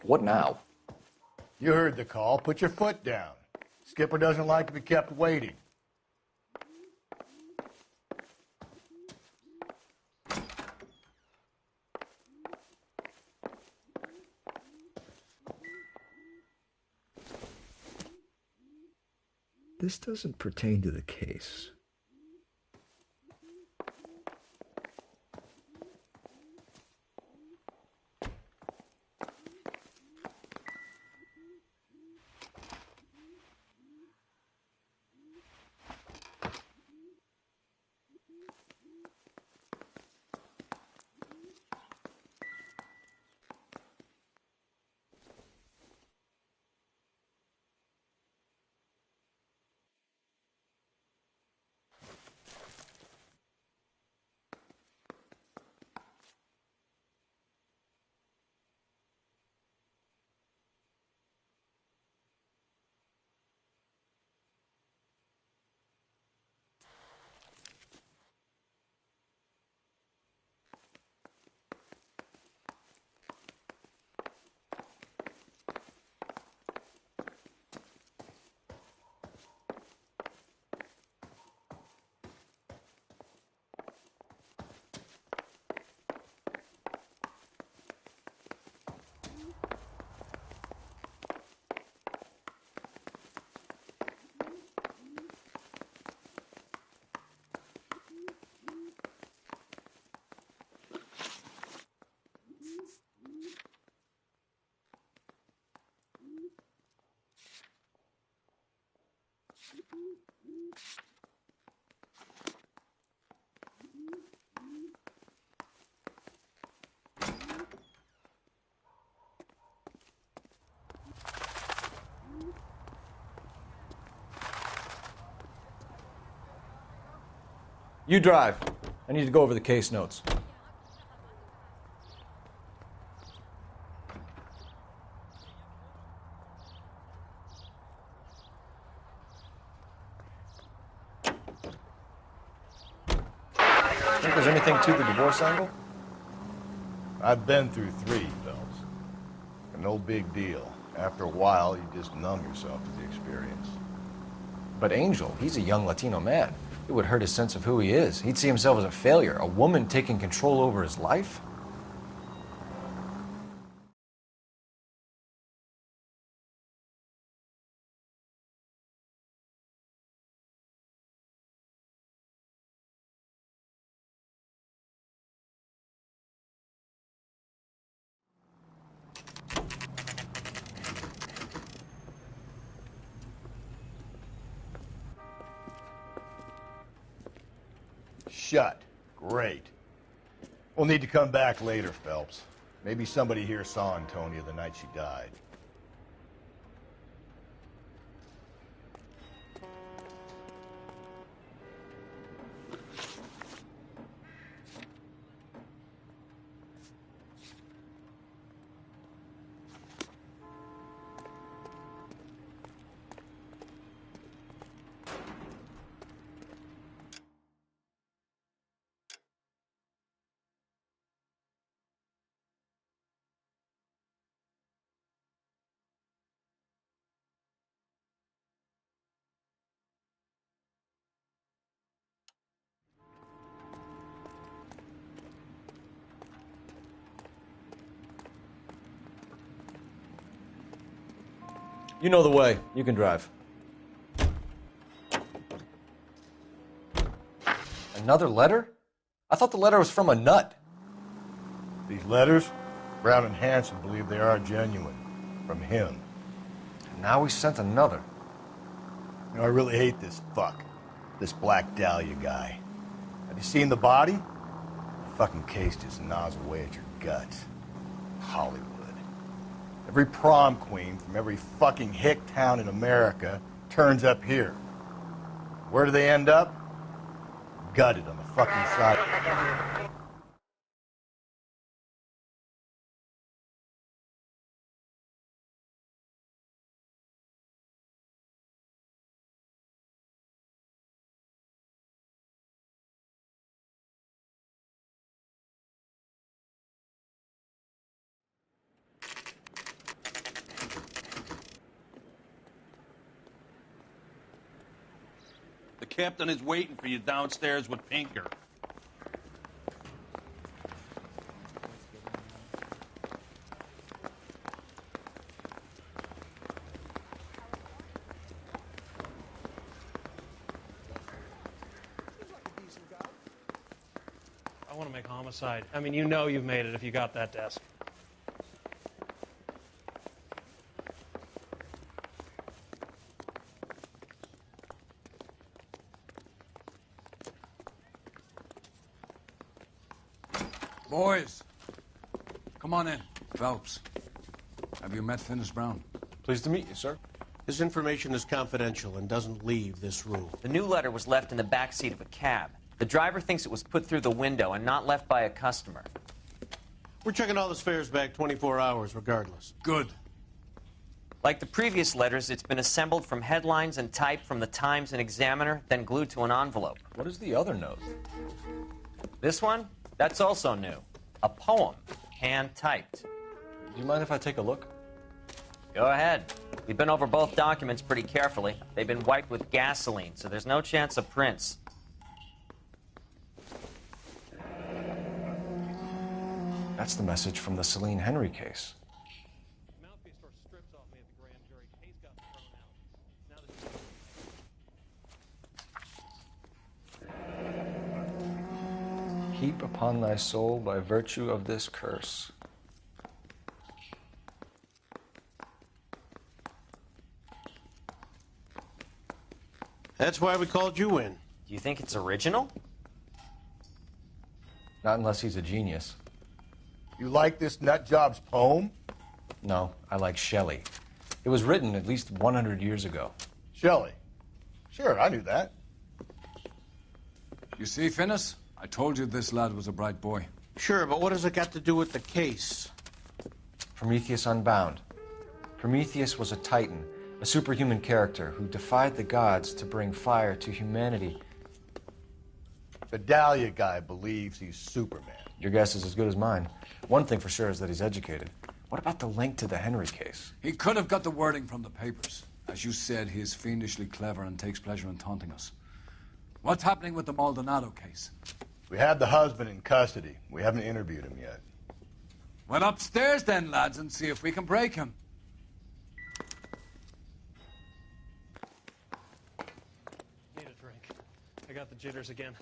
What now? You heard the call. Put your foot down. Skipper doesn't like to be kept waiting. This doesn't pertain to the case. You drive. I need to go over the case notes. Think there's anything to the divorce angle? I've been through 3, Phelps. No big deal. After a while, you just numb yourself to the experience. But Angel, he's a young Latino man. It would hurt his sense of who he is. He'd see himself as a failure. A woman taking control over his life? Shut. Great. We'll need to come back later, Phelps. Maybe somebody here saw Antonia the night she died. You know the way. You can drive. Another letter? I thought the letter was from a nut. These letters, Brown and Hanson believe they are genuine. From him. And now he sent another. You know, I really hate this fuck. This Black Dahlia guy. Have you seen the body? The fucking case just gnaws away at your guts. Hollywood. Every prom queen from every fucking hick town in America turns up here. Where do they end up? Gutted on the fucking side. captain is waiting for you downstairs with Pinker. I want to make homicide. I mean, you know you've made it if you got that desk. Boys, come on in. Phelps, have you met Finis Brown? Pleased to meet you, sir. This information is confidential and doesn't leave this room. The new letter was left in the back seat of a cab. The driver thinks it was put through the window and not left by a customer. We're checking all this fares back 24 hours regardless. Good. Like the previous letters, it's been assembled from headlines and typed from the Times and Examiner, then glued to an envelope. What is the other note? This one? That's also new. A poem, hand-typed. Do you mind if I take a look? Go ahead. We've been over both documents pretty carefully. They've been wiped with gasoline, so there's no chance of prints. That's the message from the Celine Henry case. Mouthpiece tore strips off me at the grand jury. Case got thrown out. Now Heap upon thy soul by virtue of this curse. That's why we called you in. Do you think it's original? Not unless he's a genius. You like this nutjob's poem? No, I like Shelley. It was written at least 100 years ago. Shelley. Sure, I knew that. You see, Finis? I told you this lad was a bright boy. Sure, but what has it got to do with the case? Prometheus Unbound. Prometheus was a titan, a superhuman character who defied the gods to bring fire to humanity. The Dahlia guy believes he's Superman. Your guess is as good as mine. One thing for sure is that he's educated. What about the link to the Henry case? He could have got the wording from the papers. As you said, he is fiendishly clever and takes pleasure in taunting us. What's happening with the Maldonado case? We have the husband in custody. We haven't interviewed him yet. Well, upstairs then, lads, and see if we can break him. Need a drink. I got the jitters again.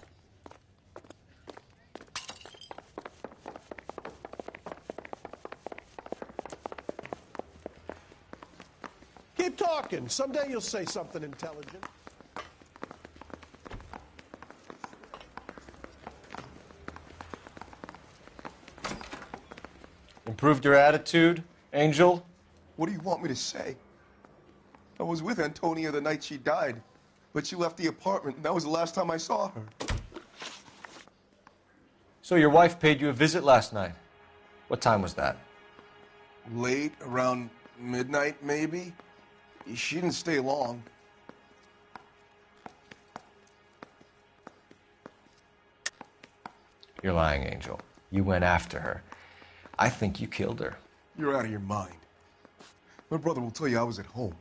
Keep talking. Someday you'll say something intelligent. Improved your attitude, Angel? What do you want me to say? I was with Antonia the night she died, but she left the apartment, and that was the last time I saw her. So your wife paid you a visit last night. What time was that? Late, around midnight, maybe? She didn't stay long. You're lying, Angel. You went after her. I think you killed her. You're out of your mind. My brother will tell you I was at home.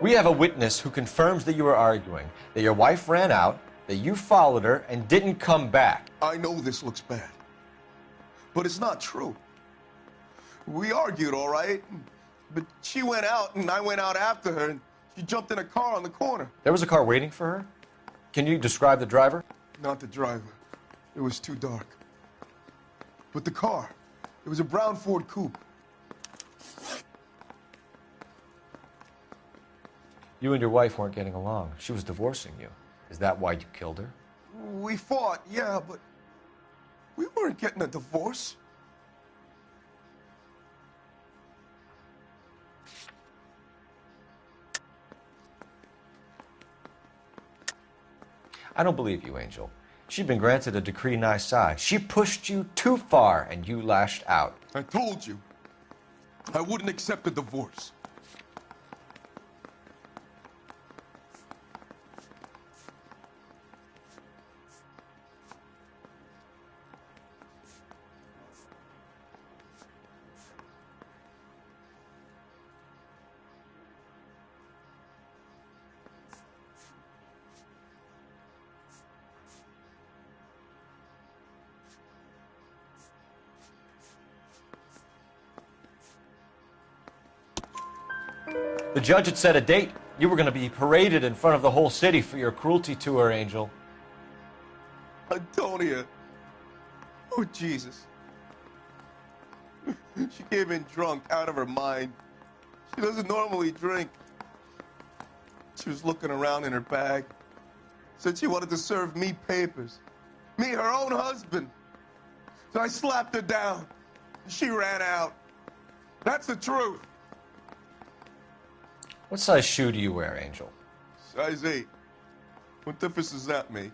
We have a witness who confirms that you were arguing, that your wife ran out, that you followed her, and didn't come back. I know this looks bad, but it's not true. We argued, all right, but she went out and I went out after her, and she jumped in a car on the corner. There was a car waiting for her? Can you describe the driver? Not the driver. It was too dark. But the car, it was a brown Ford Coupe. You and your wife weren't getting along. She was divorcing you. Is that why you killed her? We fought, yeah, but we weren't getting a divorce. I don't believe you, Angel. She'd been granted a decree nisi. She pushed you too far, and you lashed out. I told you, I wouldn't accept a divorce. The judge had set a date. You were going to be paraded in front of the whole city for your cruelty to her, Angel. Antonia. Oh, Jesus. She came in drunk, out of her mind. She doesn't normally drink. She was looking around in her bag. Said she wanted to serve me papers. Me, her own husband. So I slapped her down. She ran out. That's the truth. What size shoe do you wear, Angel? Size 8. What difference does that make?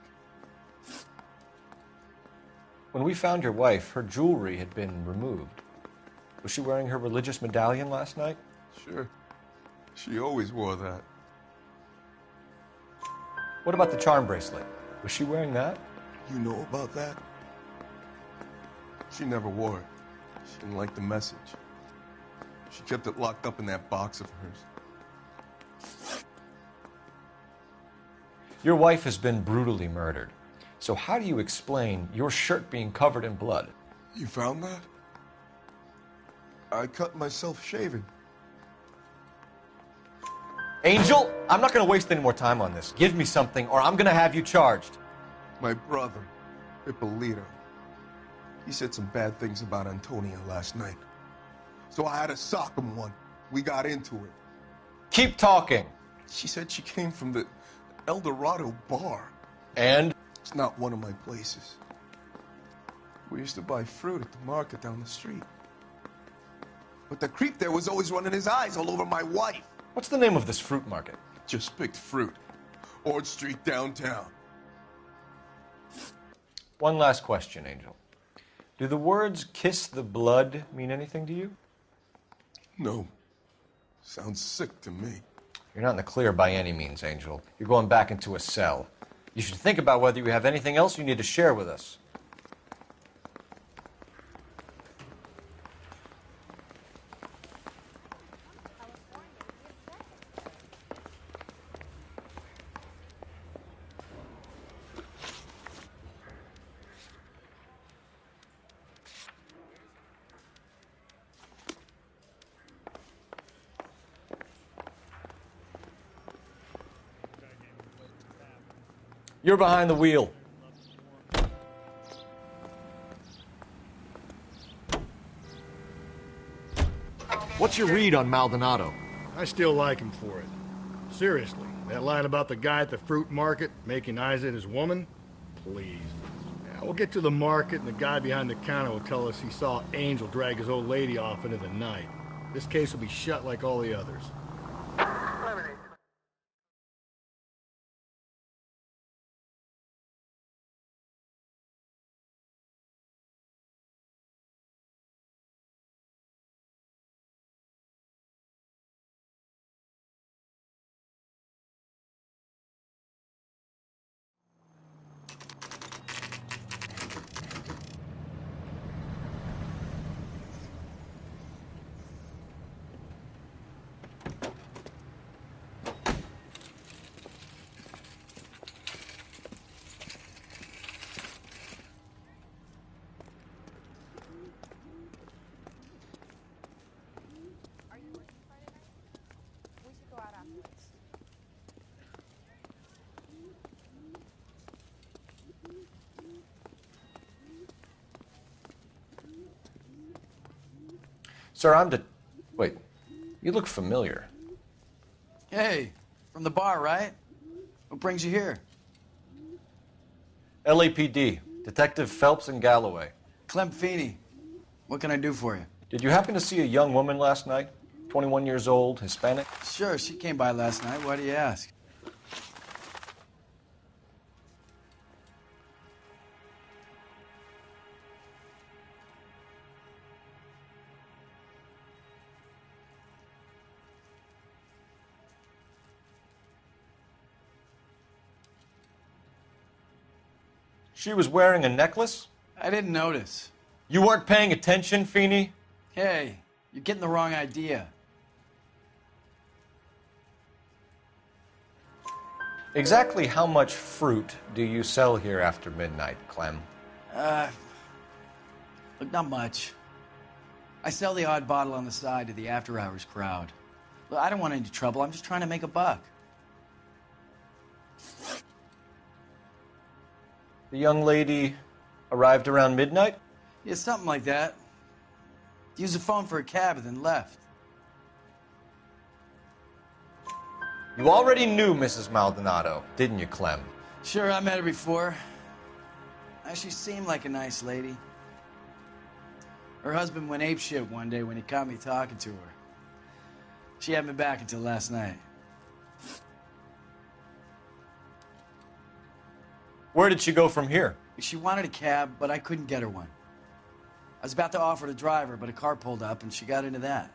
When we found your wife, her jewelry had been removed. Was she wearing her religious medallion last night? Sure. She always wore that. What about the charm bracelet? Was she wearing that? You know about that? She never wore it. She didn't like the message. She kept it locked up in that box of hers. Your wife has been brutally murdered. So how do you explain your shirt being covered in blood? You found that? I cut myself shaving. Angel, I'm not going to waste any more time on this. Give me something or I'm going to have you charged. My brother, Ippolito, he said some bad things about Antonia last night. So I had to sock him one. We got into it. Keep talking. She said she came from the El Dorado bar. And? It's not one of my places. We used to buy fruit at the market down the street. But the creep there was always running his eyes all over my wife. What's the name of this fruit market? Just picked fruit. Ord Street downtown. One last question, Angel. Do the words kiss the blood mean anything to you? No. Sounds sick to me. You're not in the clear by any means, Angel. You're going back into a cell. You should think about whether you have anything else you need to share with us. You're behind the wheel. What's your read on Maldonado? I still like him for it. Seriously, that line about the guy at the fruit market making eyes at his woman? Please. Yeah, we'll get to the market and the guy behind the counter will tell us he saw Angel drag his old lady off into the night. This case will be shut like all the others. Sir, Wait, you look familiar. Hey, from the bar, right? What brings you here? LAPD, Detective Phelps and Galloway. Clem Feeney. What can I do for you? Did you happen to see a young woman last night? 21 years old, Hispanic? Sure, she came by last night. Why do you ask? She was wearing a necklace? I didn't notice. You weren't paying attention, Feeney? Hey, you're getting the wrong idea. Exactly how much fruit do you sell here after midnight, Clem? Look, not much. I sell the odd bottle on the side to the after-hours crowd. Look, I don't want any trouble. I'm just trying to make a buck. The young lady arrived around midnight? Yeah, something like that. Used the phone for a cab and then left. You already knew Mrs. Maldonado, didn't you, Clem? Sure, I met her before. She seemed like a nice lady. Her husband went apeshit one day when he caught me talking to her. She had me back until last night. Where did she go from here? She wanted a cab, but I couldn't get her one. I was about to offer to drive her, but a car pulled up and she got into that.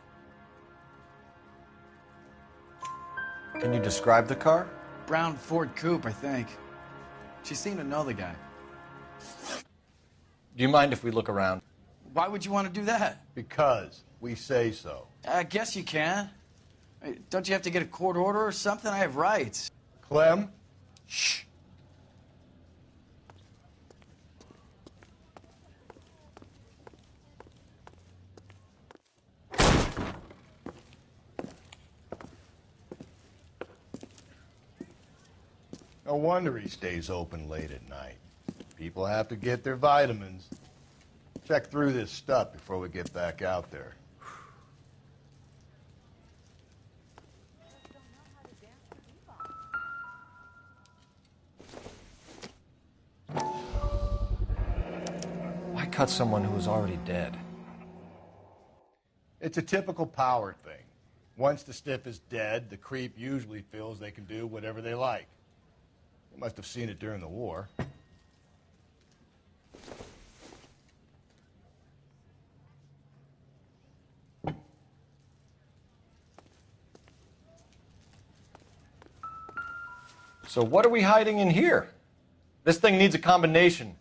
Can you describe the car? Brown Ford Coupe, I think. She seemed to know the guy. Do you mind if we look around? Why would you want to do that? Because we say so. I guess you can. Don't you have to get a court order or something? I have rights. Clem? Shh. No wonder he stays open late at night. People have to get their vitamins. Check through this stuff before we get back out there. Why cut someone who was already dead? It's a typical power thing. Once the stiff is dead, the creep usually feels they can do whatever they like. You must have seen it during the war. So what are we hiding in here? This thing needs a combination.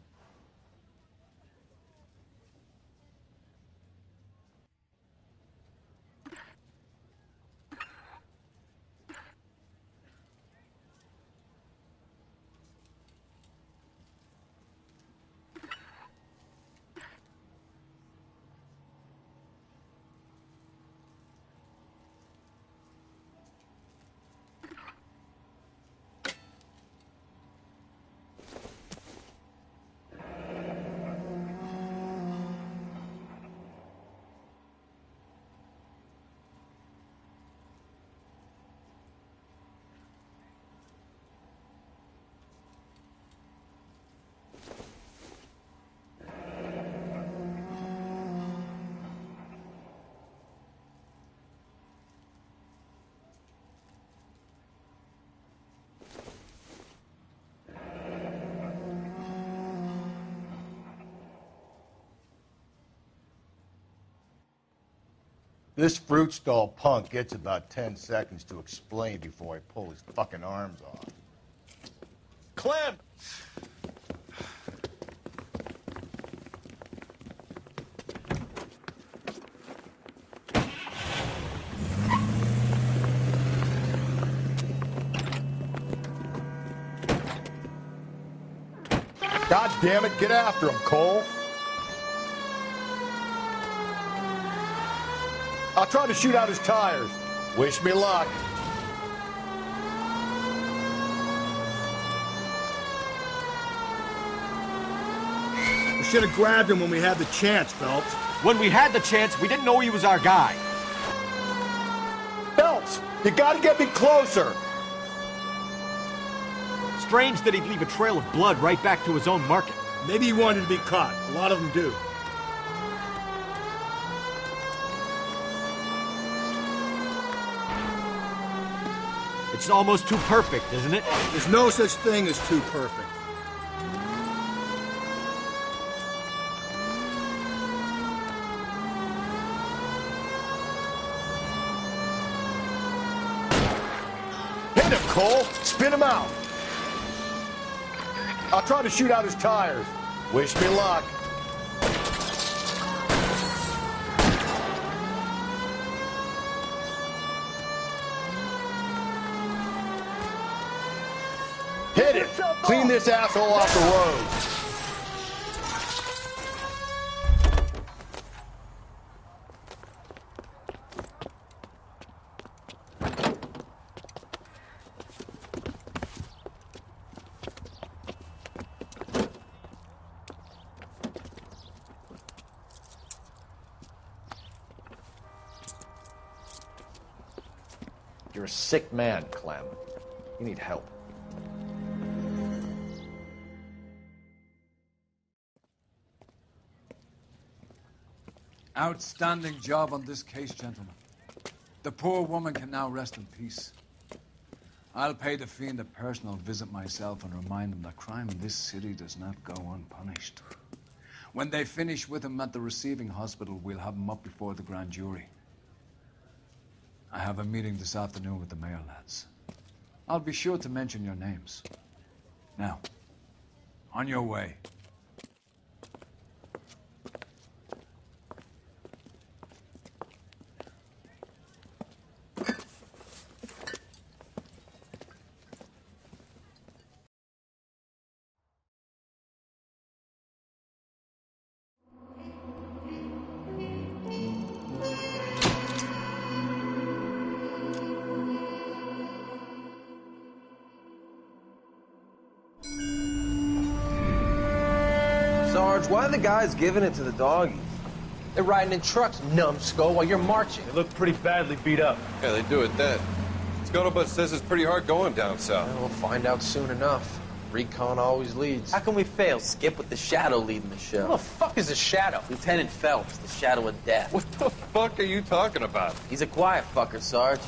This fruit stall punk gets about 10 seconds to explain before I pull his fucking arms off. Clem! God damn it, get after him, Cole. I'll try to shoot out his tires. Wish me luck. We should have grabbed him when we had the chance, Phelps. When we had the chance, we didn't know he was our guy. Phelps, you gotta get me closer. Strange that he'd leave a trail of blood right back to his own market. Maybe he wanted to be caught. A lot of them do. It's almost too perfect, isn't it? There's no such thing as too perfect. Hit him, Cole. Spin him out. I'll try to shoot out his tires. Wish me luck. Hit it! Clean this asshole off the road. You're a sick man, Clem. You need help. Outstanding job on this case, gentlemen. The poor woman can now rest in peace. I'll pay the fiend a personal visit myself and remind him that crime in this city does not go unpunished. When they finish with him at the receiving hospital, we'll have him up before the grand jury. I have a meeting this afternoon with the mayor lads. I'll be sure to mention your names. Now, on your way. Sarge, why are the guys giving it to the doggies? They're riding in trucks, numbskull, while you're marching. They look pretty badly beat up. Yeah, they do it then. Scuttlebutt says it's pretty hard going down south. We'll find out soon enough. Recon always leads. How can we fail, Skip, with the Shadow leading the show? Who the fuck is the Shadow? Lieutenant Phelps, the Shadow of Death. What the fuck are you talking about? He's a quiet fucker, Sarge.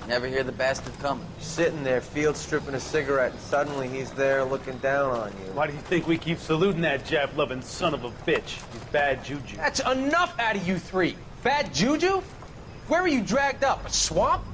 Never hear the bastard coming. Sitting there, field stripping a cigarette, and suddenly he's there looking down on you. Why do you think we keep saluting that Jap-loving son of a bitch? He's bad juju. That's enough out of you three. Bad juju? Where were you dragged up? A swamp?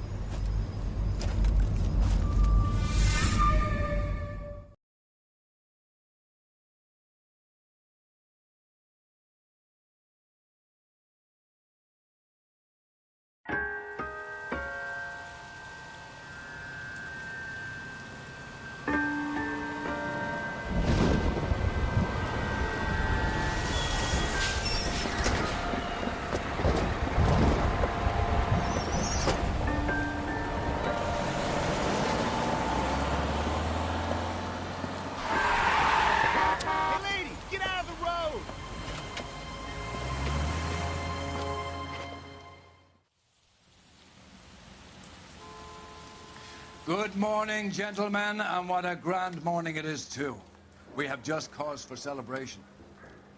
Good morning, gentlemen, and what a grand morning it is, too. We have just cause for celebration.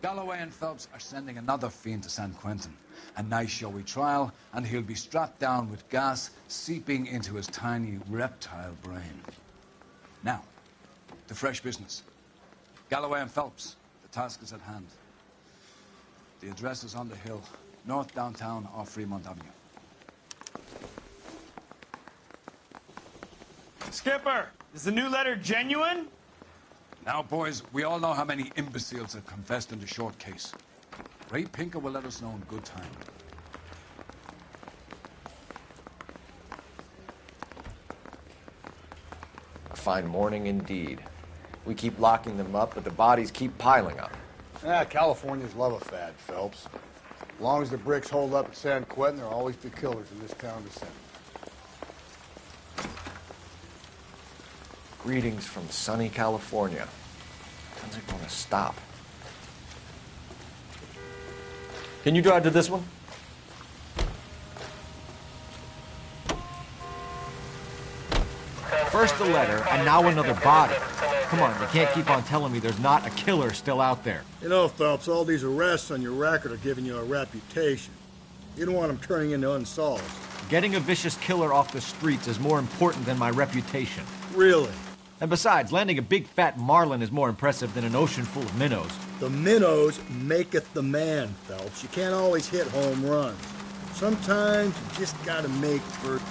Galloway and Phelps are sending another fiend to San Quentin. A nice showy trial, and he'll be strapped down with gas seeping into his tiny reptile brain. Now, to fresh business. Galloway and Phelps, the task is at hand. The address is on the hill, north downtown off Fremont Avenue. Skipper, is the new letter genuine? Now, boys, we all know how many imbeciles have confessed in the short case. Ray Pinker will let us know in good time. A fine morning indeed. We keep locking them up, but the bodies keep piling up. Californians love a fad, Phelps. As long as the bricks hold up at San Quentin, there'll always be killers in this town to send. Greetings from sunny California. When's it going to stop? Can you drive to this one? First a letter, and now another body. Come on, you can't keep on telling me there's not a killer still out there. You know, Phelps, all these arrests on your record are giving you a reputation. You don't want them turning into unsolved. Getting a vicious killer off the streets is more important than my reputation. Really? And besides, landing a big fat marlin is more impressive than an ocean full of minnows. The minnows maketh the man, Phelps. You can't always hit home runs. Sometimes you just gotta make first.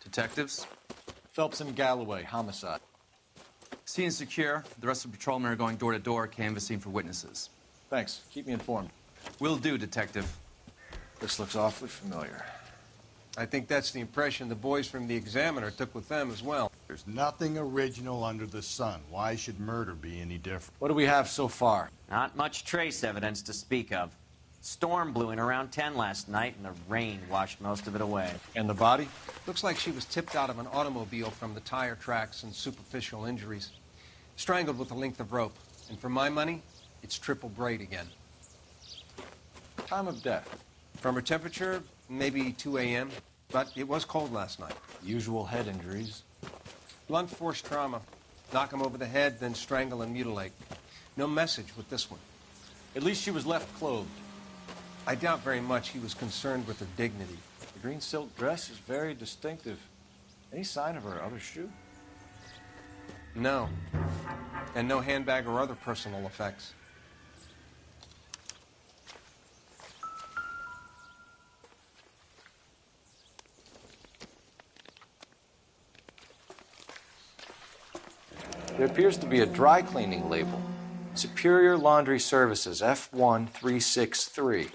Detectives? Phelps and Galloway, homicide. Scene is secure. The rest of the patrolmen are going door to door, canvassing for witnesses. Thanks. Keep me informed. Will do, Detective. This looks awfully familiar. I think that's the impression the boys from the Examiner took with them as well. There's nothing original under the sun. Why should murder be any different? What do we have so far? Not much trace evidence to speak of. Storm blew in around 10 last night, and the rain washed most of it away. And the body? Looks like she was tipped out of an automobile from the tire tracks and superficial injuries. Strangled with a length of rope. And for my money, it's triple braid again. Time of death? From her temperature, maybe 2 a.m., but it was cold last night. Usual head injuries. Blunt force trauma. Knock him over the head, then strangle and mutilate. No message with this one. At least she was left clothed. I doubt very much he was concerned with her dignity. The green silk dress is very distinctive. Any sign of her other shoe? No. And no handbag or other personal effects. There appears to be a dry cleaning label. Superior Laundry Services, F1363.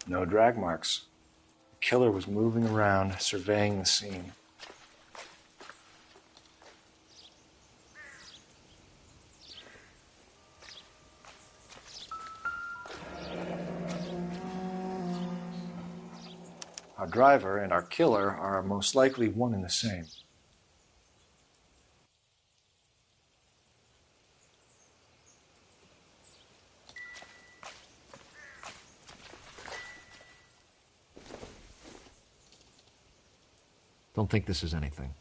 No drag marks. The killer was moving around, surveying the scene. Our driver and our killer are most likely one and the same. Don't think this is anything.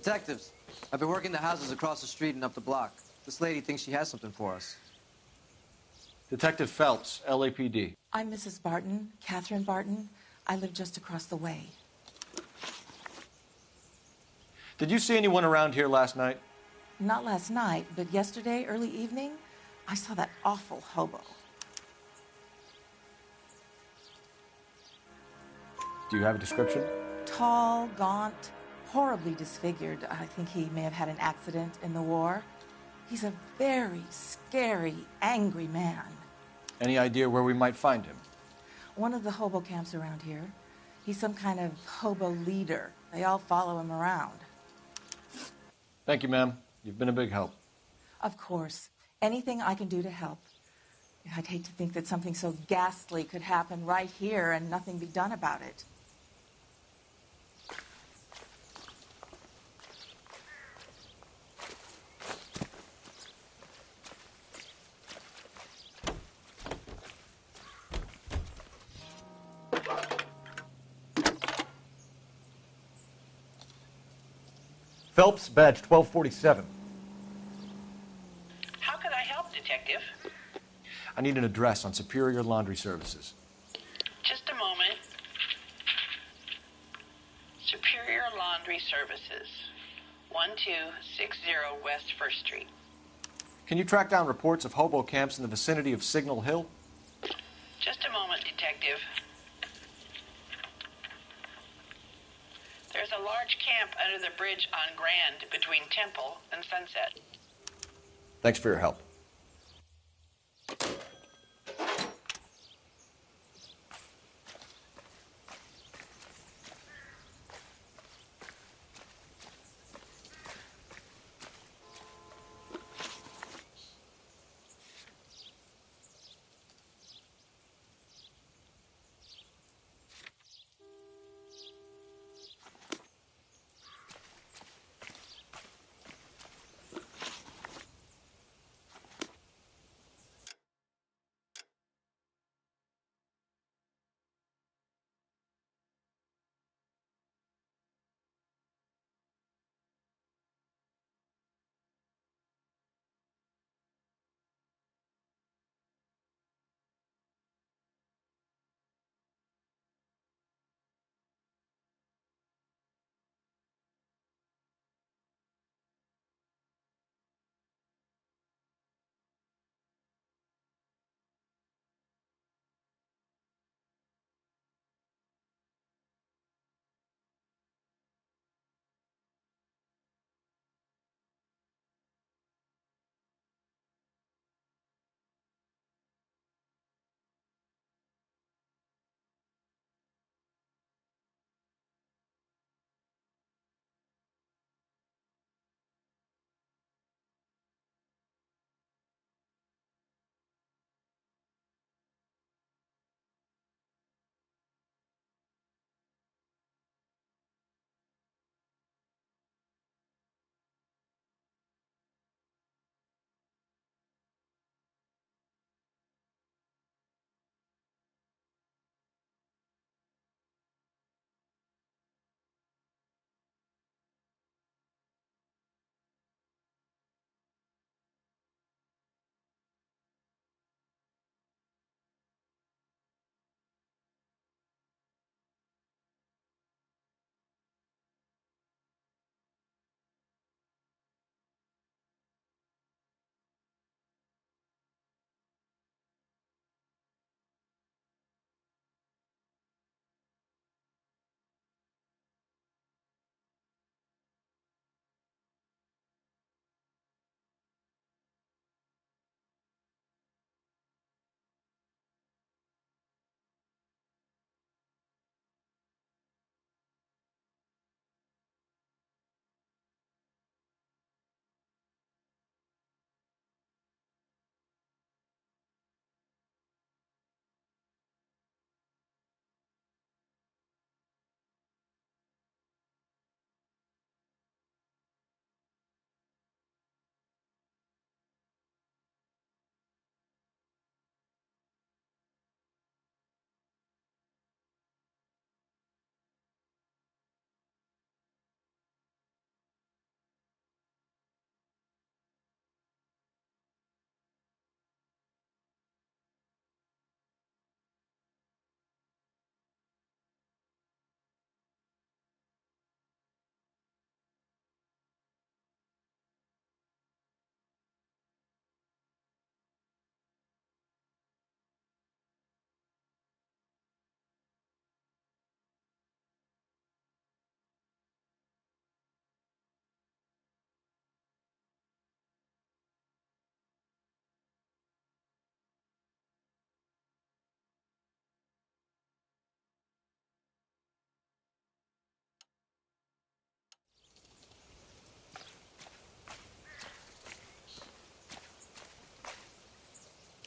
Detectives, I've been working the houses across the street and up the block. This lady thinks she has something for us. Detective Phelps, LAPD. I'm Mrs. Barton, Catherine Barton. I live just across the way. Did you see anyone around here last night? Not last night, but yesterday, early evening, I saw that awful hobo. Do you have a description? Tall, gaunt, horribly disfigured. I think he may have had an accident in the war. He's a very scary, angry man. Any idea where we might find him? One of the hobo camps around here. He's some kind of hobo leader. They all follow him around. Thank you, ma'am. You've been a big help. Of course. Anything I can do to help. I'd hate to think that something so ghastly could happen right here and nothing be done about it. Phelps, badge 1247. How can I help, Detective? I need an address on Superior Laundry Services. Superior Laundry Services, 1260 West 1st Street. Can you track down reports of hobo camps in the vicinity of Signal Hill? Just a moment, Detective. There's a large camp under the bridge on Grand between Temple and Sunset. Thanks for your help.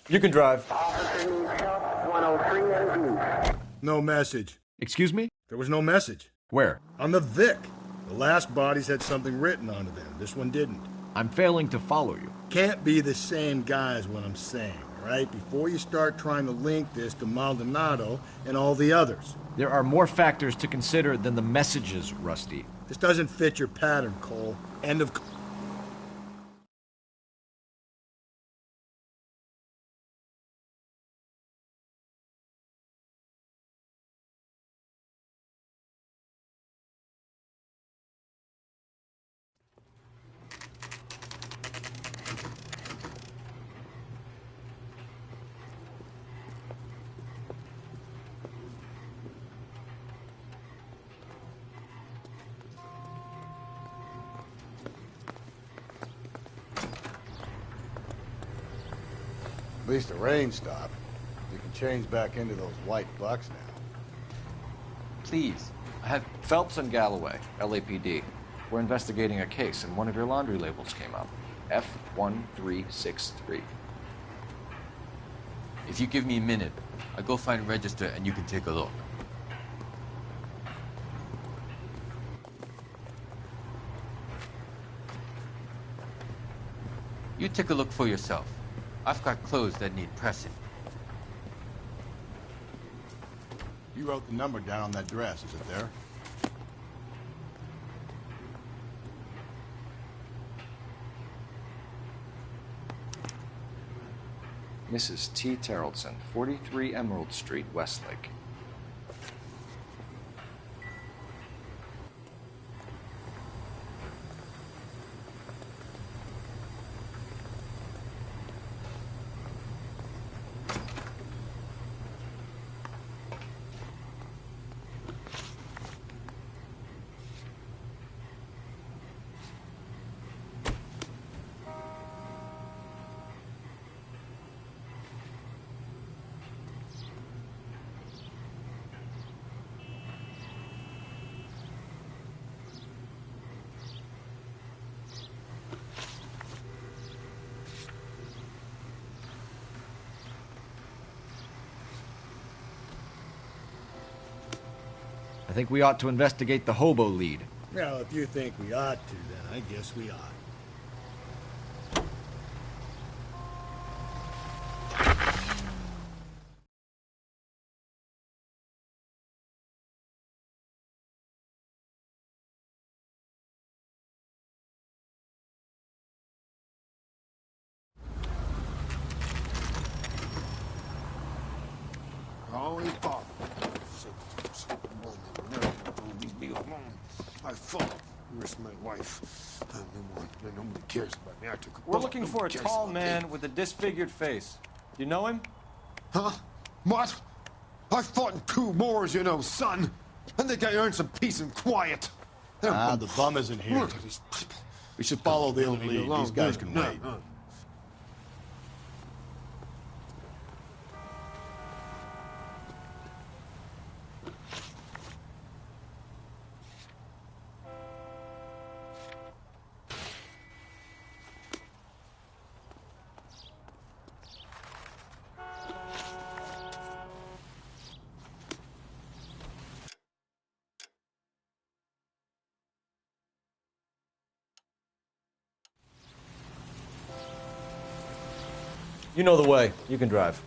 You can drive. No message. Excuse me? There was no message. Where? On the Vic. The last bodies had something written onto them. This one didn't. I'm failing to follow you. Can't be the same guy is what I'm saying, right? Before you start trying to link this to Maldonado and all the others. There are more factors to consider than the messages, Rusty. This doesn't fit your pattern, Cole. End of... At least the rain stopped. We can change back into those white bucks now. Please. I have Phelps and Galloway, LAPD. We're investigating a case, and one of your laundry labels came up. F1363. If you give me a minute, I'll go find a register and you can take a look. You take a look for yourself. I've got clothes that need pressing. You wrote the number down on that dress, is it there? Mrs. T. Terrellson, 43 Emerald Street, Westlake. I think we ought to investigate the hobo lead. Well, if you think we ought to, then I guess we ought. Holy fuck. Leave me alone. I fought. Risked my wife. Nobody cares about me. I took a We're bullet. looking for a Nobody cares tall about man me. with a disfigured face. You know him? Huh? What? I fought in 2 wars, you know, son. I think I earned some peace and quiet. The bum isn't here. We should follow the lead. These guys can wait. You know the way. You can drive.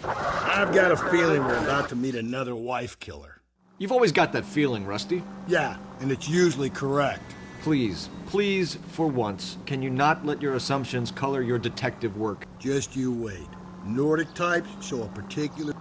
I've got a feeling we're about to meet another wife killer. You've always got that feeling, Rusty. Yeah, and it's usually correct. Please, please, for once, can you not let your assumptions color your detective work? Just you wait. Nordic types show a particular...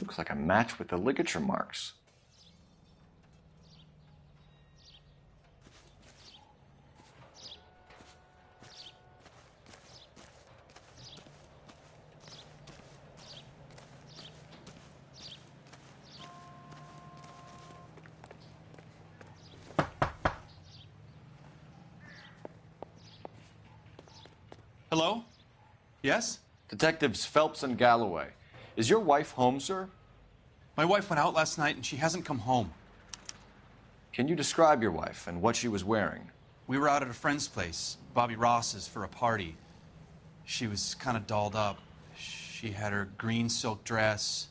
Looks like a match with the ligature marks. Hello? Yes? Detectives Phelps and Galloway. Is your wife home, sir? My wife went out last night and she hasn't come home. Can you describe your wife and what she was wearing? We were out at a friend's place, Bobby Ross's, for a party. She was kind of dolled up. She had her green silk dress,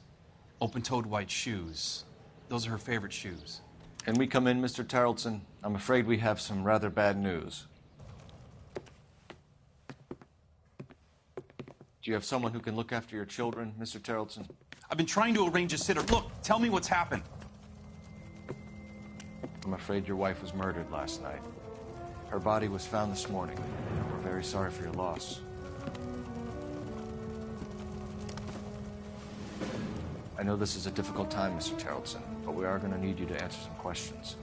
open-toed white shoes. Those are her favorite shoes. Can we come in, Mr. Tarleton? I'm afraid we have some rather bad news. Do you have someone who can look after your children, Mr. Terrelson? I've been trying to arrange a sitter. Look, tell me what's happened. I'm afraid your wife was murdered last night. Her body was found this morning. We're very sorry for your loss. I know this is a difficult time, Mr. Terrelson, but we are going to need you to answer some questions.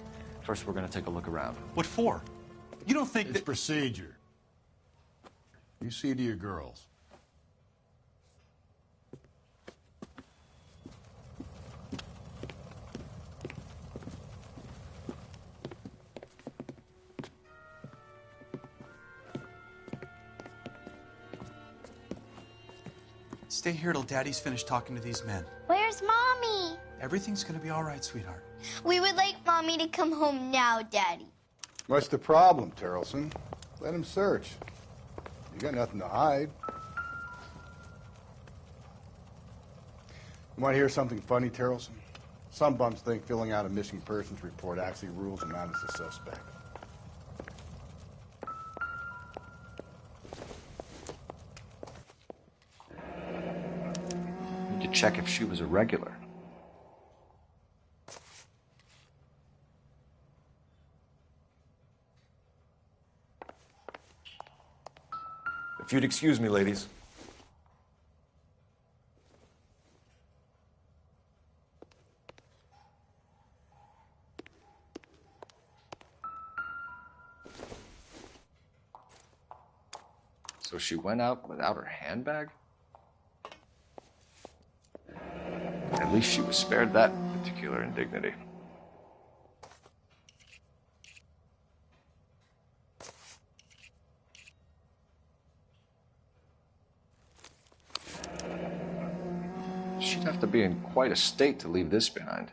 First, we're going to take a look around. What for? You don't think it's procedure. You see to your girls. Stay here till Daddy's finished talking to these men. Where's Mommy? Everything's gonna be all right, sweetheart. We would like Mommy to come home now, Daddy. What's the problem, Terrelson? Let him search. You got nothing to hide. You want to hear something funny, Terrelson? Some bums think filling out a missing persons report actually rules him out as a suspect. Need to check if she was a regular. If you'd excuse me, ladies. So she went out without her handbag? At least she was spared that particular indignity. She'd have to be in quite a state to leave this behind.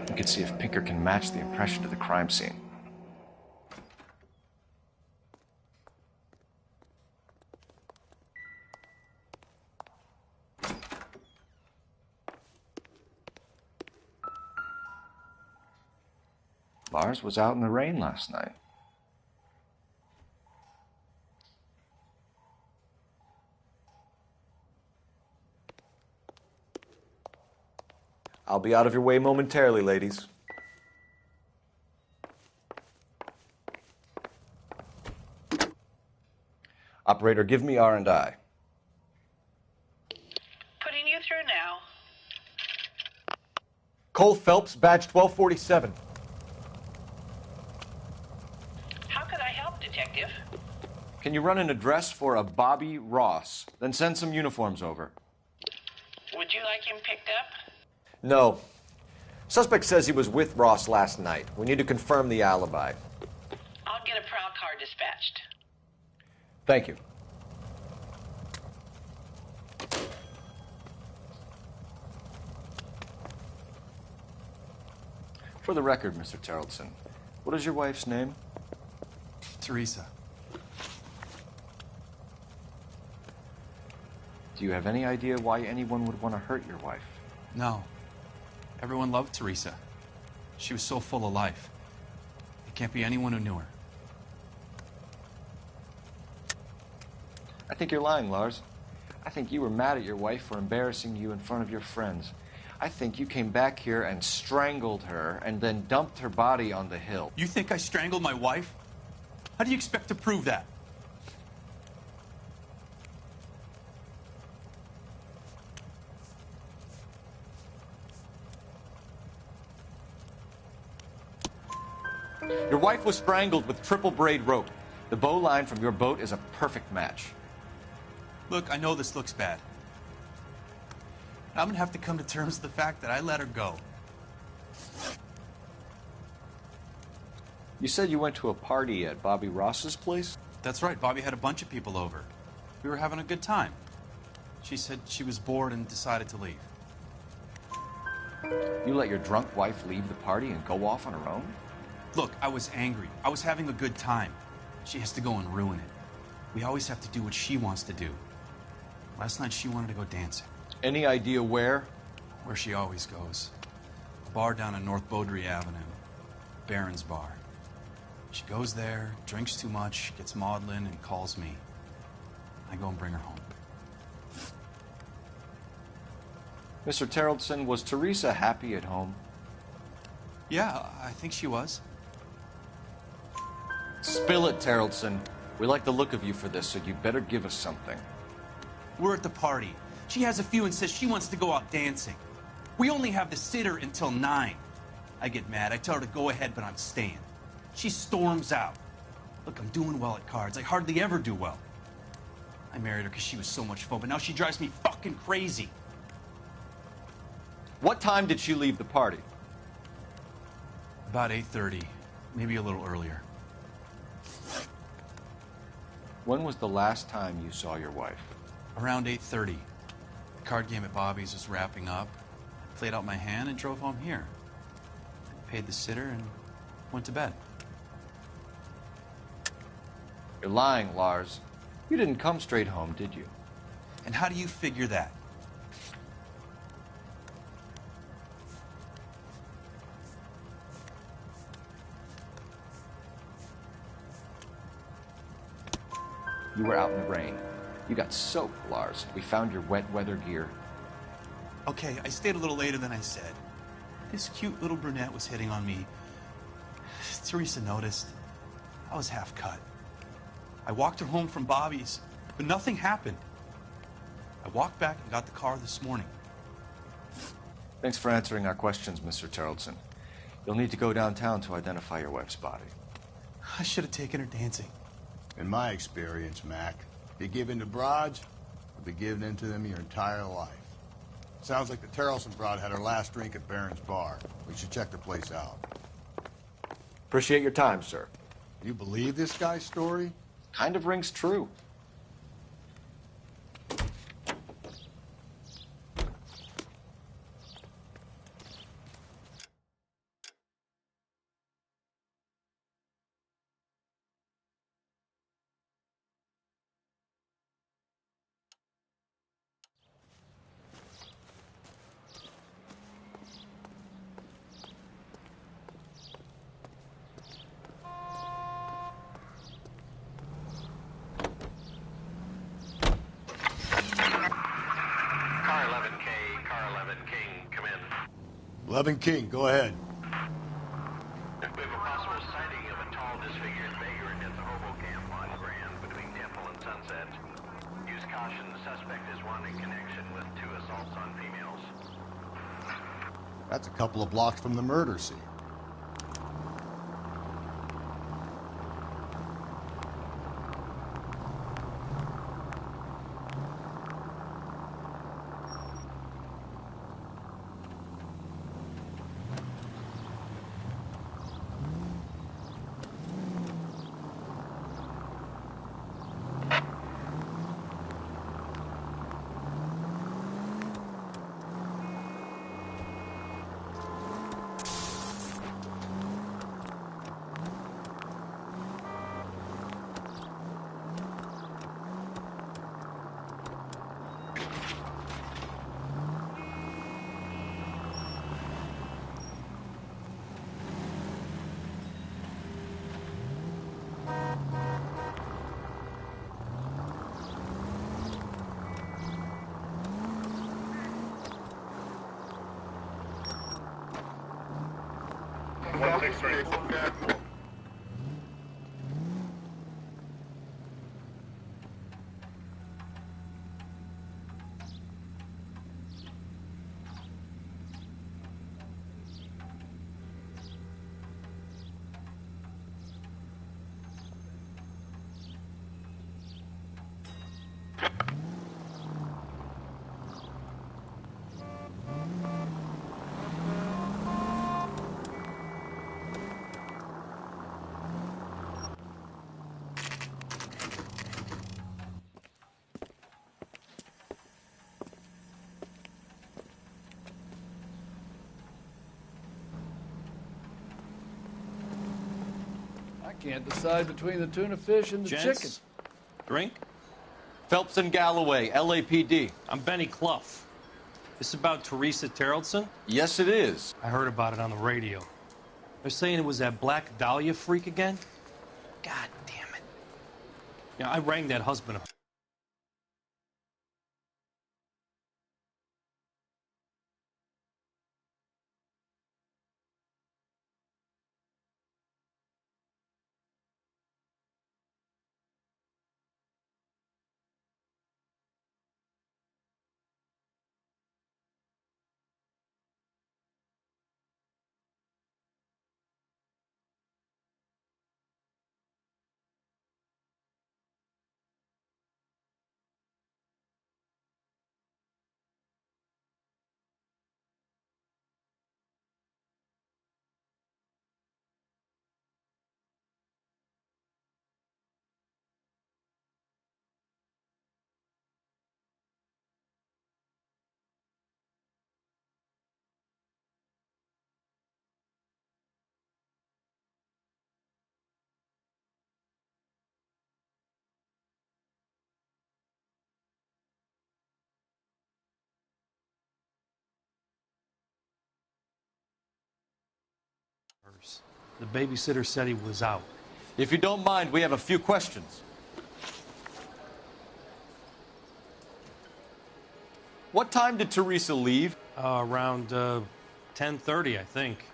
You can see if Pinker can match the impression to the crime scene. Lars was out in the rain last night. I'll be out of your way momentarily, ladies. Operator, give me R&I. Putting you through now. Cole Phelps, badge 1247. How could I help, Detective? Can you run an address for a Bobby Ross? Then send some uniforms over. Would you like him picked up? No. Suspect says he was with Ross last night. We need to confirm the alibi. I'll get a prowl car dispatched. Thank you. For the record, Mr. Terrelson, what is your wife's name? Teresa. Do you have any idea why anyone would want to hurt your wife? No. Everyone loved Teresa. She was so full of life. It can't be anyone who knew her. I think you're lying, Lars. I think you were mad at your wife for embarrassing you in front of your friends. I think you came back here and strangled her and then dumped her body on the hill. You think I strangled my wife? How do you expect to prove that? Your wife was strangled with triple braid rope. The bow line from your boat is a perfect match. Look, I know this looks bad. I'm gonna have to come to terms with the fact that I let her go. You said you went to a party at Bobby Ross's place? That's right, Bobby had a bunch of people over. We were having a good time. She said she was bored and decided to leave. You let your drunk wife leave the party and go off on her own? Look, I was angry. I was having a good time. She has to go and ruin it. We always have to do what she wants to do. Last night, she wanted to go dancing. Any idea where? Where she always goes. A bar down on North Beaudry Avenue. Barron's Bar. She goes there, drinks too much, gets maudlin, and calls me. I go and bring her home. Mr. Terrelson, was Teresa happy at home? Yeah, I think she was. Spill it, Terrelson. We like the look of you for this, so you better give us something. We're at the party. She has a few and says she wants to go out dancing. We only have the sitter until 9. I get mad. I tell her to go ahead, but I'm staying. She storms out. Look, I'm doing well at cards. I hardly ever do well. I married her because she was so much fun, but now she drives me fucking crazy. What time did she leave the party? About 8:30, maybe a little earlier. When was the last time you saw your wife? Around 8:30. The card game at Bobby's was wrapping up. I played out my hand and drove home here. Paid the sitter and went to bed. You're lying, Lars. You didn't come straight home, did you? And how do you figure that? You were out in the rain. You got soaked, Lars. We found your wet weather gear. Okay, I stayed a little later than I said. This cute little brunette was hitting on me. Teresa noticed. I was half cut. I walked her home from Bobby's, but nothing happened. I walked back and got the car this morning. Thanks for answering our questions, Mr. Terrelson. You'll need to go downtown to identify your wife's body. I should have taken her dancing. In my experience, Mac, you give in to broads, you'll be giving in to them your entire life. Sounds like the Terrelson broad had her last drink at Barron's Bar. We should check the place out. Appreciate your time, sir. You believe this guy's story? Kind of rings true. Car 11K, Car 11 King, come in. 11 King, go ahead. We have a possible sighting of a tall, disfigured vagrant at the hobo camp on Grand between Temple and Sunset. Use caution, the suspect is wanting connection with 2 assaults on females. That's a couple of blocks from the murder scene. Can't decide between the tuna fish and the Gents, chicken. drink? Phelps and Galloway, LAPD. I'm Benny Clough. This about Teresa Terrellson? Yes, it is. I heard about it on the radio. They're saying it was that Black Dahlia freak again? God damn it. Yeah, I rang that husband of the babysitter said he was out. If you don't mind, we have a few questions. What time did Teresa leave? Around 10:30, I think.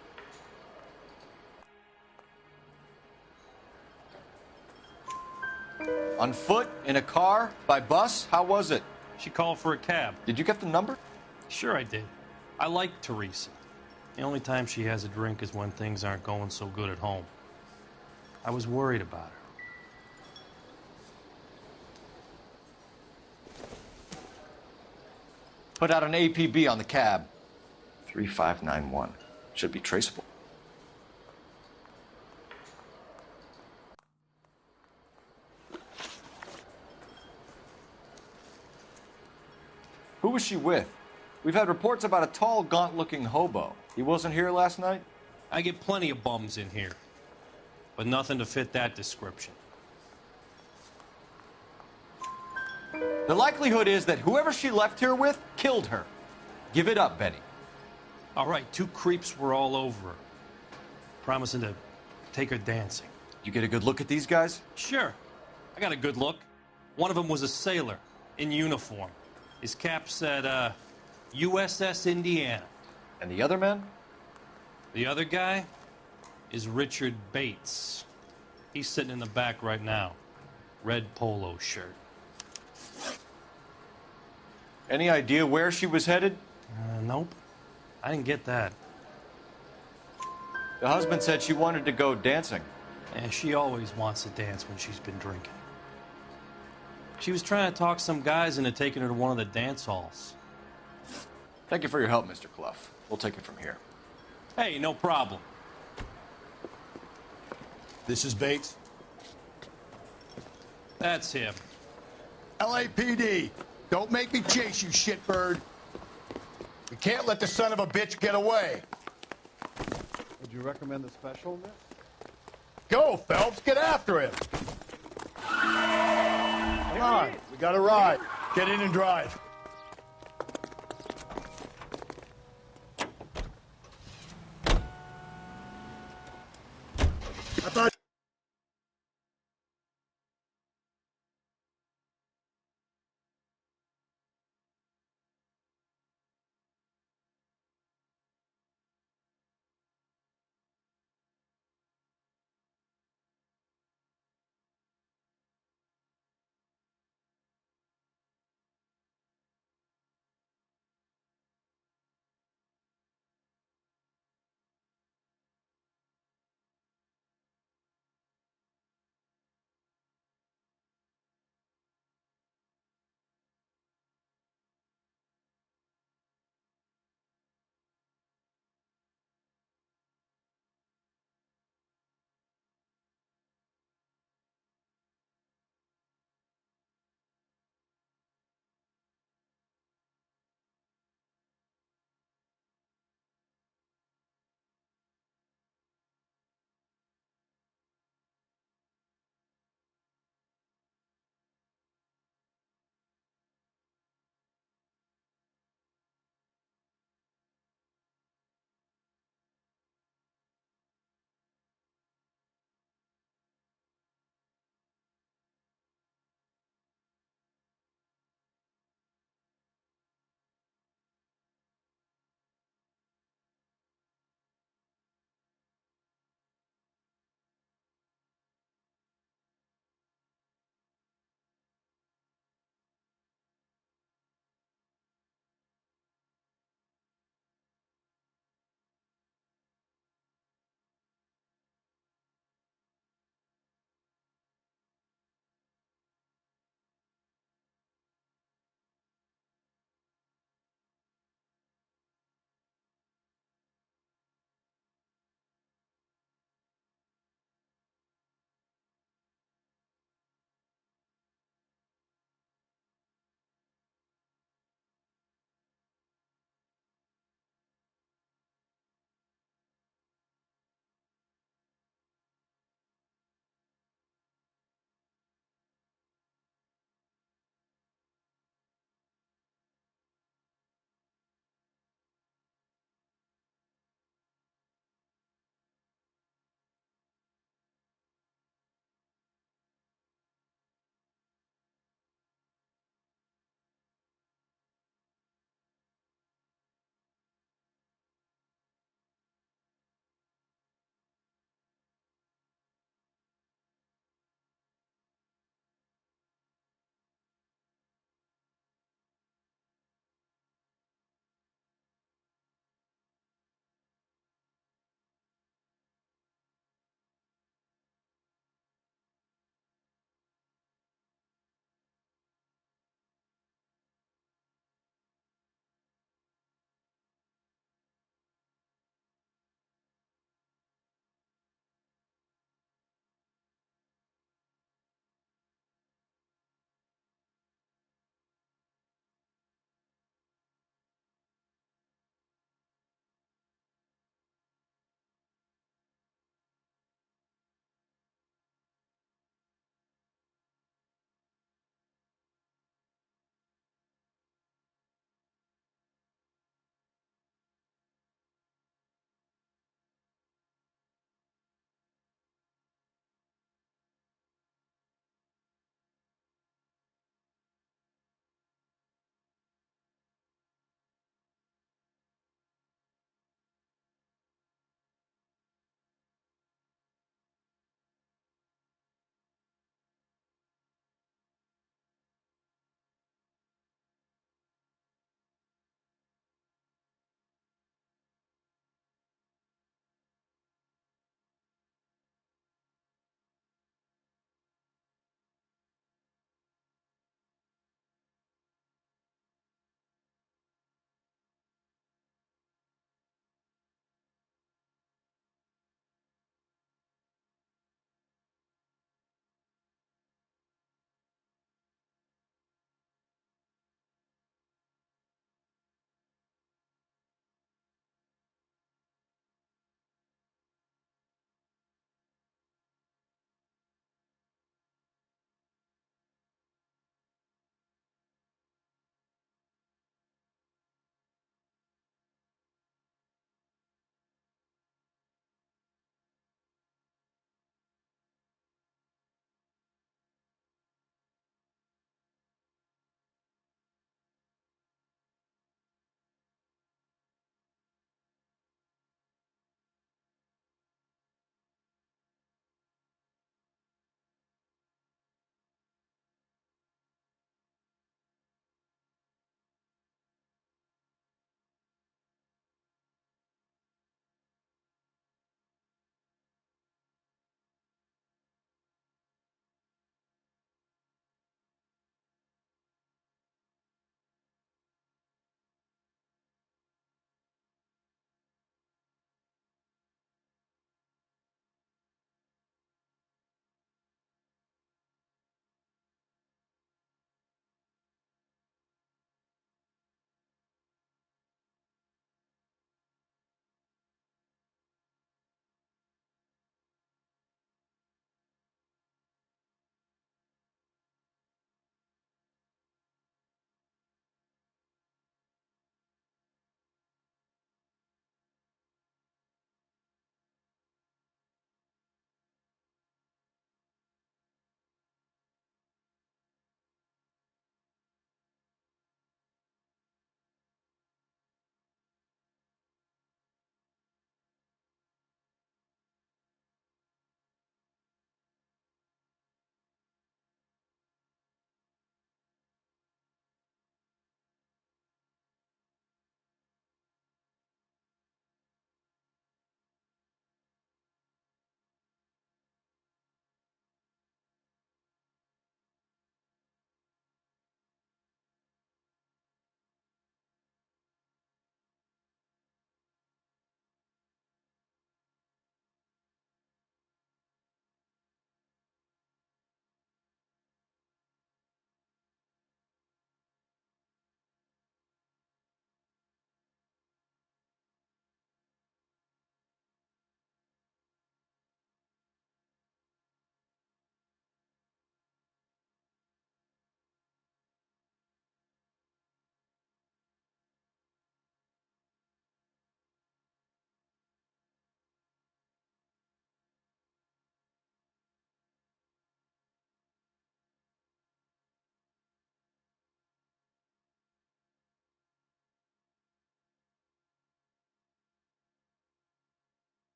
On foot? In a car? By bus? How was it? She called for a cab. Did you get the number? Sure I did. I like Teresa. The only time she has a drink is when things aren't going so good at home. I was worried about her. Put out an APB on the cab. 3591. Should be traceable. Who was she with? We've had reports about a tall, gaunt-looking hobo. He wasn't here last night? I get plenty of bums in here, but nothing to fit that description. The likelihood is that whoever she left here with killed her. Give it up, Benny. All right, two creeps were all over her, promising to take her dancing. You get a good look at these guys? Sure. I got a good look. One of them was a sailor in uniform. His cap said, USS Indiana. And the other man? The other guy is Richard Bates. He's sitting in the back right now. Red polo shirt. Any idea where she was headed? Nope. I didn't get that. The husband said she wanted to go dancing. Yeah, she always wants to dance when she's been drinking. She was trying to talk some guys into taking her to one of the dance halls. Thank you for your help, Mr. Clough. We'll take it from here. Hey, no problem. This is Bates. That's him. LAPD, don't make me chase you, shitbird. We can't let the son of a bitch get away. Would you recommend the special, miss? Go, Phelps, get after him. Come on, we got a ride. Get in and drive. I thought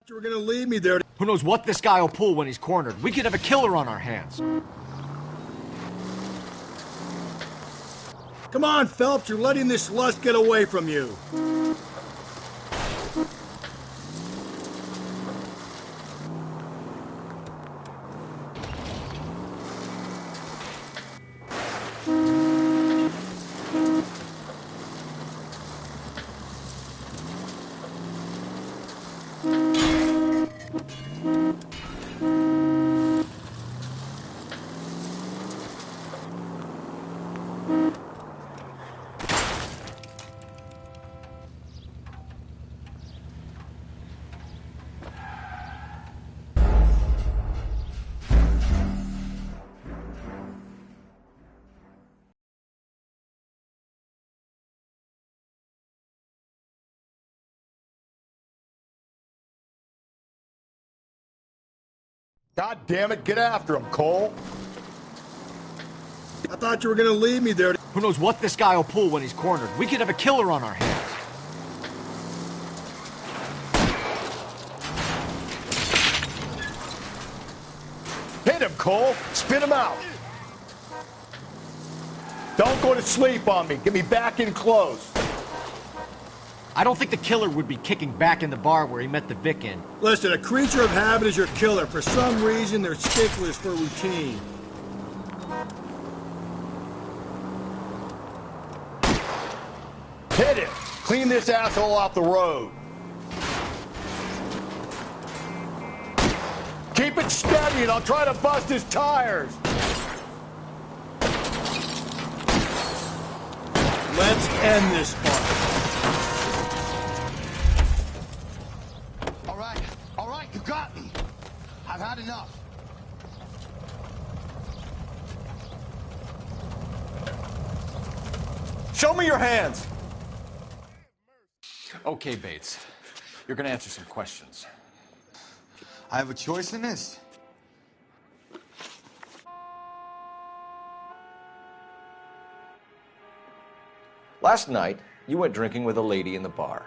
You were gonna leave me there. Who knows what this guy will pull when he's cornered? We could have a killer on our hands. Come on, Phelps, you're letting this lust get away from you. God damn it, get after him, Cole. I thought you were gonna leave me there. Who knows what this guy will pull when he's cornered? We could have a killer on our hands. Hit him, Cole. Spit him out. Don't go to sleep on me. Get me back in close. I don't think the killer would be kicking back in the bar where he met the Vic in. Listen, a creature of habit is your killer. For some reason, they're sticklers for routine. Hit it! Clean this asshole off the road. Keep it steady and I'll try to bust his tires. Let's end this fight. All right, you got me. I've had enough. Show me your hands. Okay, Bates. You're gonna answer some questions. I have a choice in this. Last night, you went drinking with a lady in the bar.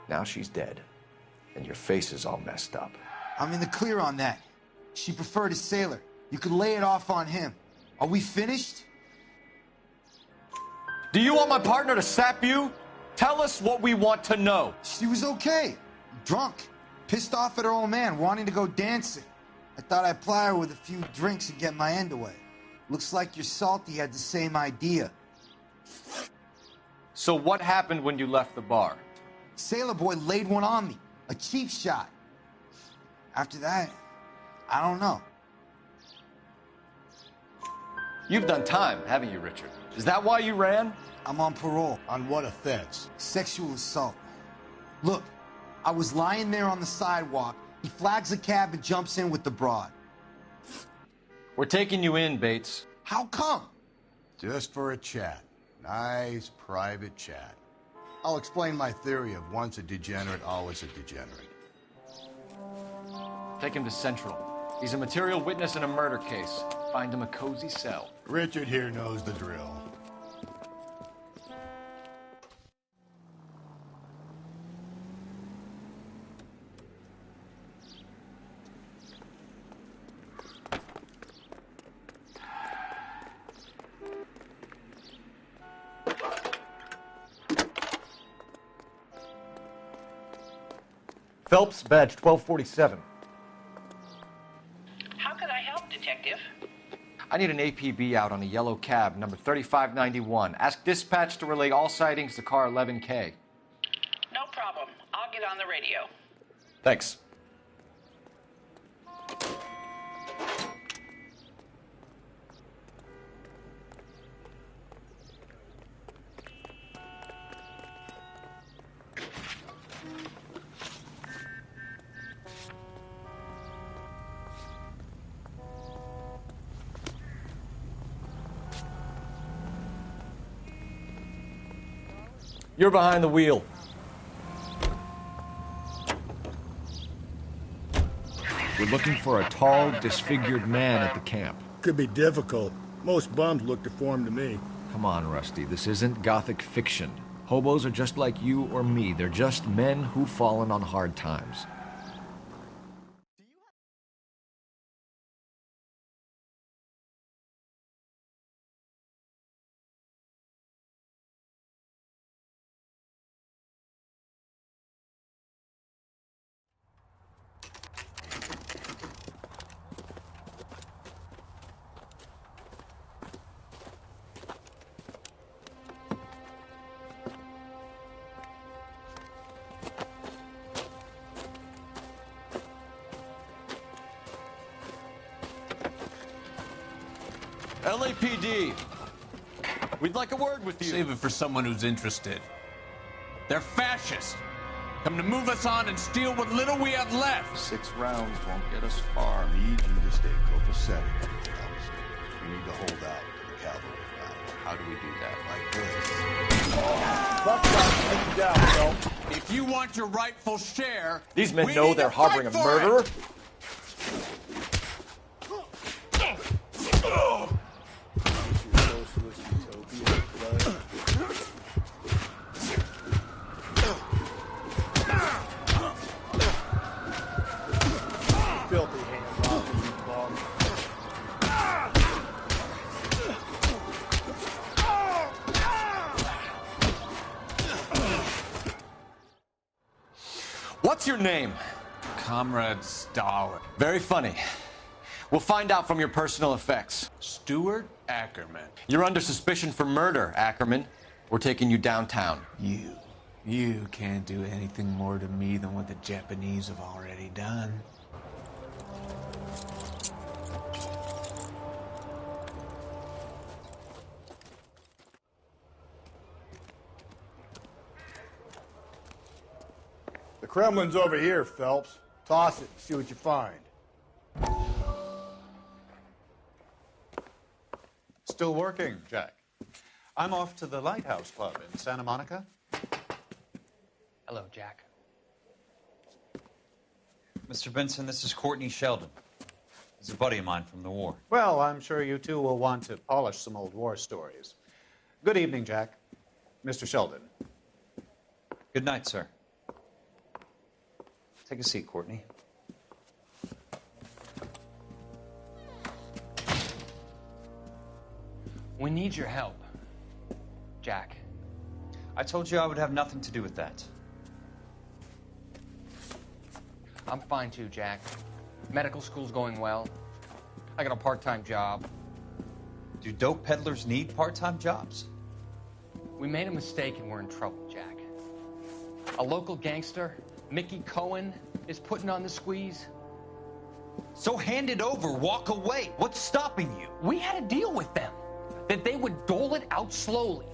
Now she's dead. And your face is all messed up. I'm in the clear on that. She preferred a sailor. You could lay it off on him. Are we finished? Do you want my partner to sap you? Tell us what we want to know. She was okay. Drunk. Pissed off at her old man, wanting to go dancing. I thought I'd ply her with a few drinks and get my end away. Looks like your Salty had the same idea. So what happened when you left the bar? Sailor boy laid one on me. A cheap shot. After that, I don't know. You've done time, haven't you, Richard? Is that why you ran? I'm on parole. On what offense? Sexual assault. Look, I was lying there on the sidewalk. He flags a cab and jumps in with the broad. We're taking you in, Bates. How come? Just for a chat. Nice private chat. I'll explain my theory of once a degenerate, always a degenerate. Take him to Central. He's a material witness in a murder case. Find him a cozy cell. Richard here knows the drill. Phelps, badge 1247. How can I help, Detective? I need an APB out on a yellow cab, number 3591. Ask dispatch to relay all sightings to car 11K. No problem. I'll get on the radio. Thanks. You're behind the wheel. We're looking for a tall, disfigured man at the camp. Could be difficult. Most bums look deformed to me. Come on, Rusty. This isn't gothic fiction. Hobos are just like you or me. They're just men who've fallen on hard times. LAPD. We'd like a word with you. Save it for someone who's interested. They're fascists. Come to move us on and steal what little we have left. 6 rounds won't get us far. I need you to stay copacetic. We need to hold out until the cavalry arrive. How do we do that? Like this. If you want your rightful share, These men we know need they're to fight harboring a for murderer? it. Filthy hands off of you, bum. What's your name? Comrade Stalin. Very funny. We'll find out from your personal effects. Stuart Ackerman. You're under suspicion for murder, Ackerman. We're taking you downtown. You can't do anything more to me than what the Japanese have already done. The Kremlin's over here, Phelps. Toss it, see what you find. Still working, Jack. I'm off to the Lighthouse Club in Santa Monica. Hello, Jack. Mr. Benson, this is Courtney Sheldon. He's a buddy of mine from the war. Well, I'm sure you two will want to polish some old war stories. Good evening, Jack. Mr. Sheldon. Good night, sir. Take a seat, Courtney. We need your help, Jack. I told you I would have nothing to do with that. I'm fine too, Jack. Medical school's going well. I got a part-time job. Do dope peddlers need part-time jobs? We made a mistake and we're in trouble, Jack. A local gangster, Mickey Cohen, is putting on the squeeze. So hand it over, walk away. What's stopping you? We had a deal with them that they would dole it out slowly.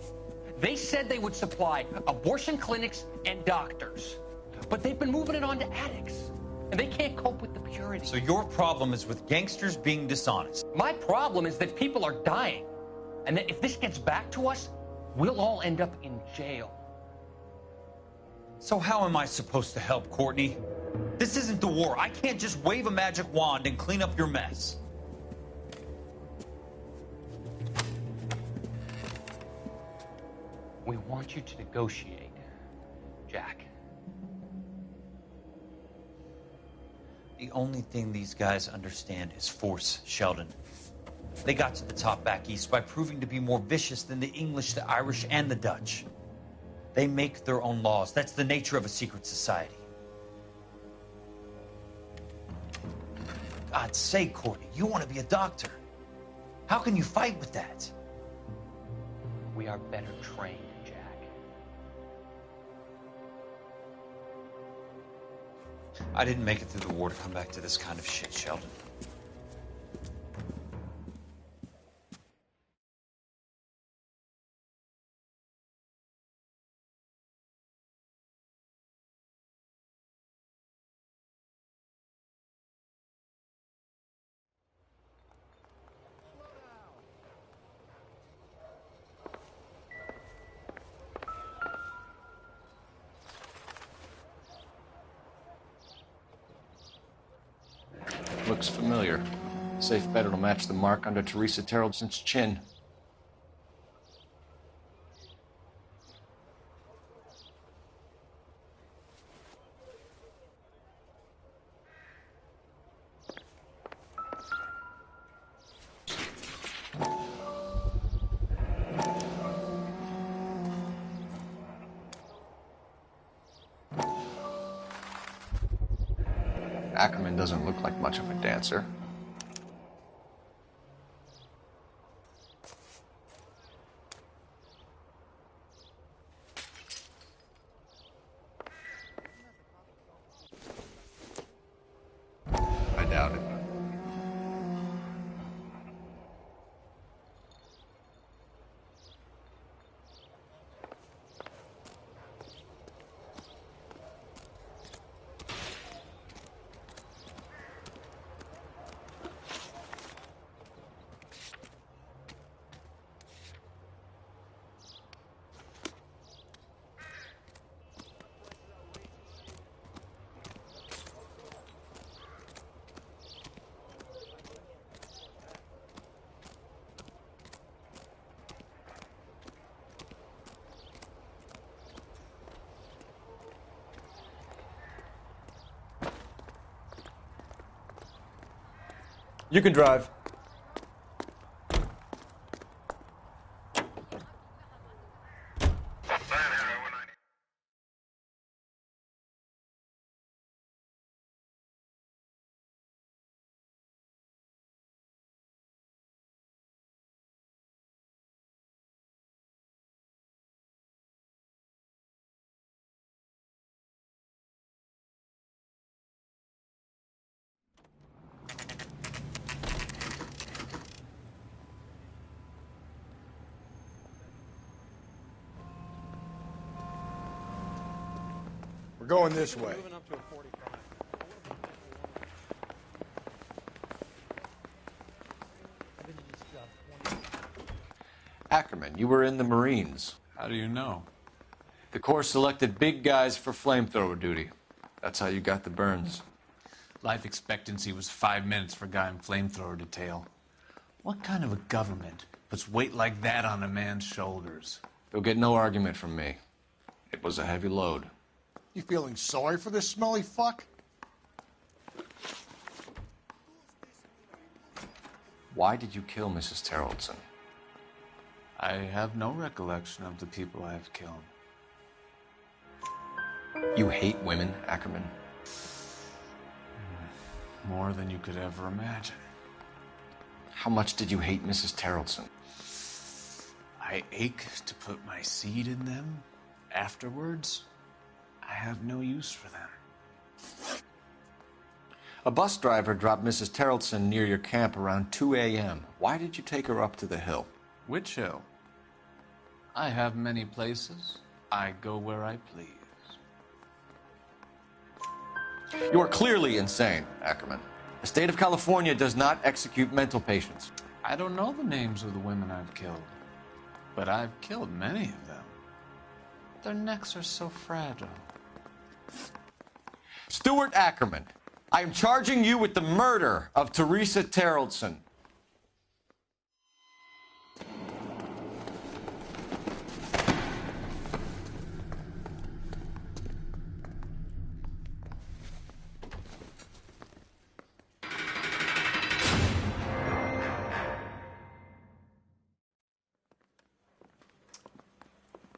They said they would supply abortion clinics and doctors, but they've been moving it on to addicts, and they can't cope with the purity. So your problem is with gangsters being dishonest? My problem is that people are dying, and that if this gets back to us, we'll all end up in jail. So how am I supposed to help, Courtney? This isn't the war. I can't just wave a magic wand and clean up your mess. We want you to negotiate, Jack. The only thing these guys understand is force, Sheldon. They got to the top back east by proving to be more vicious than the English, the Irish, and the Dutch. They make their own laws. That's the nature of a secret society. God's sake, Courtney, you want to be a doctor. How can you fight with that? We are better trained, Jack. I didn't make it through the war to come back to this kind of shit, Sheldon. Looks familiar. Safe bet it'll match the mark under Teresa Terrelson's chin. Ackerman doesn't look like much of a dancer. I doubt it. You can drive. We're going this way. Ackerman, you were in the Marines. How do you know? The Corps selected big guys for flamethrower duty. That's how you got the burns. Life expectancy was 5 minutes for a guy in flamethrower detail. What kind of a government puts weight like that on a man's shoulders? You'll get no argument from me. It was a heavy load. You feeling sorry for this smelly fuck? Why did you kill Mrs. Terrellson? I have no recollection of the people I have killed. You hate women, Ackerman? More than you could ever imagine. How much did you hate Mrs. Terrellson? I ache to put my seed in them. Afterwards, I have no use for them. A bus driver dropped Mrs. Terrellson near your camp around 2 a.m. Why did you take her up to the hill? Which hill? I have many places. I go where I please. You are clearly insane, Ackerman. The state of California does not execute mental patients. I don't know the names of the women I've killed, but I've killed many of them. Their necks are so fragile. Stuart Ackerman, I am charging you with the murder of Teresa Terrellson.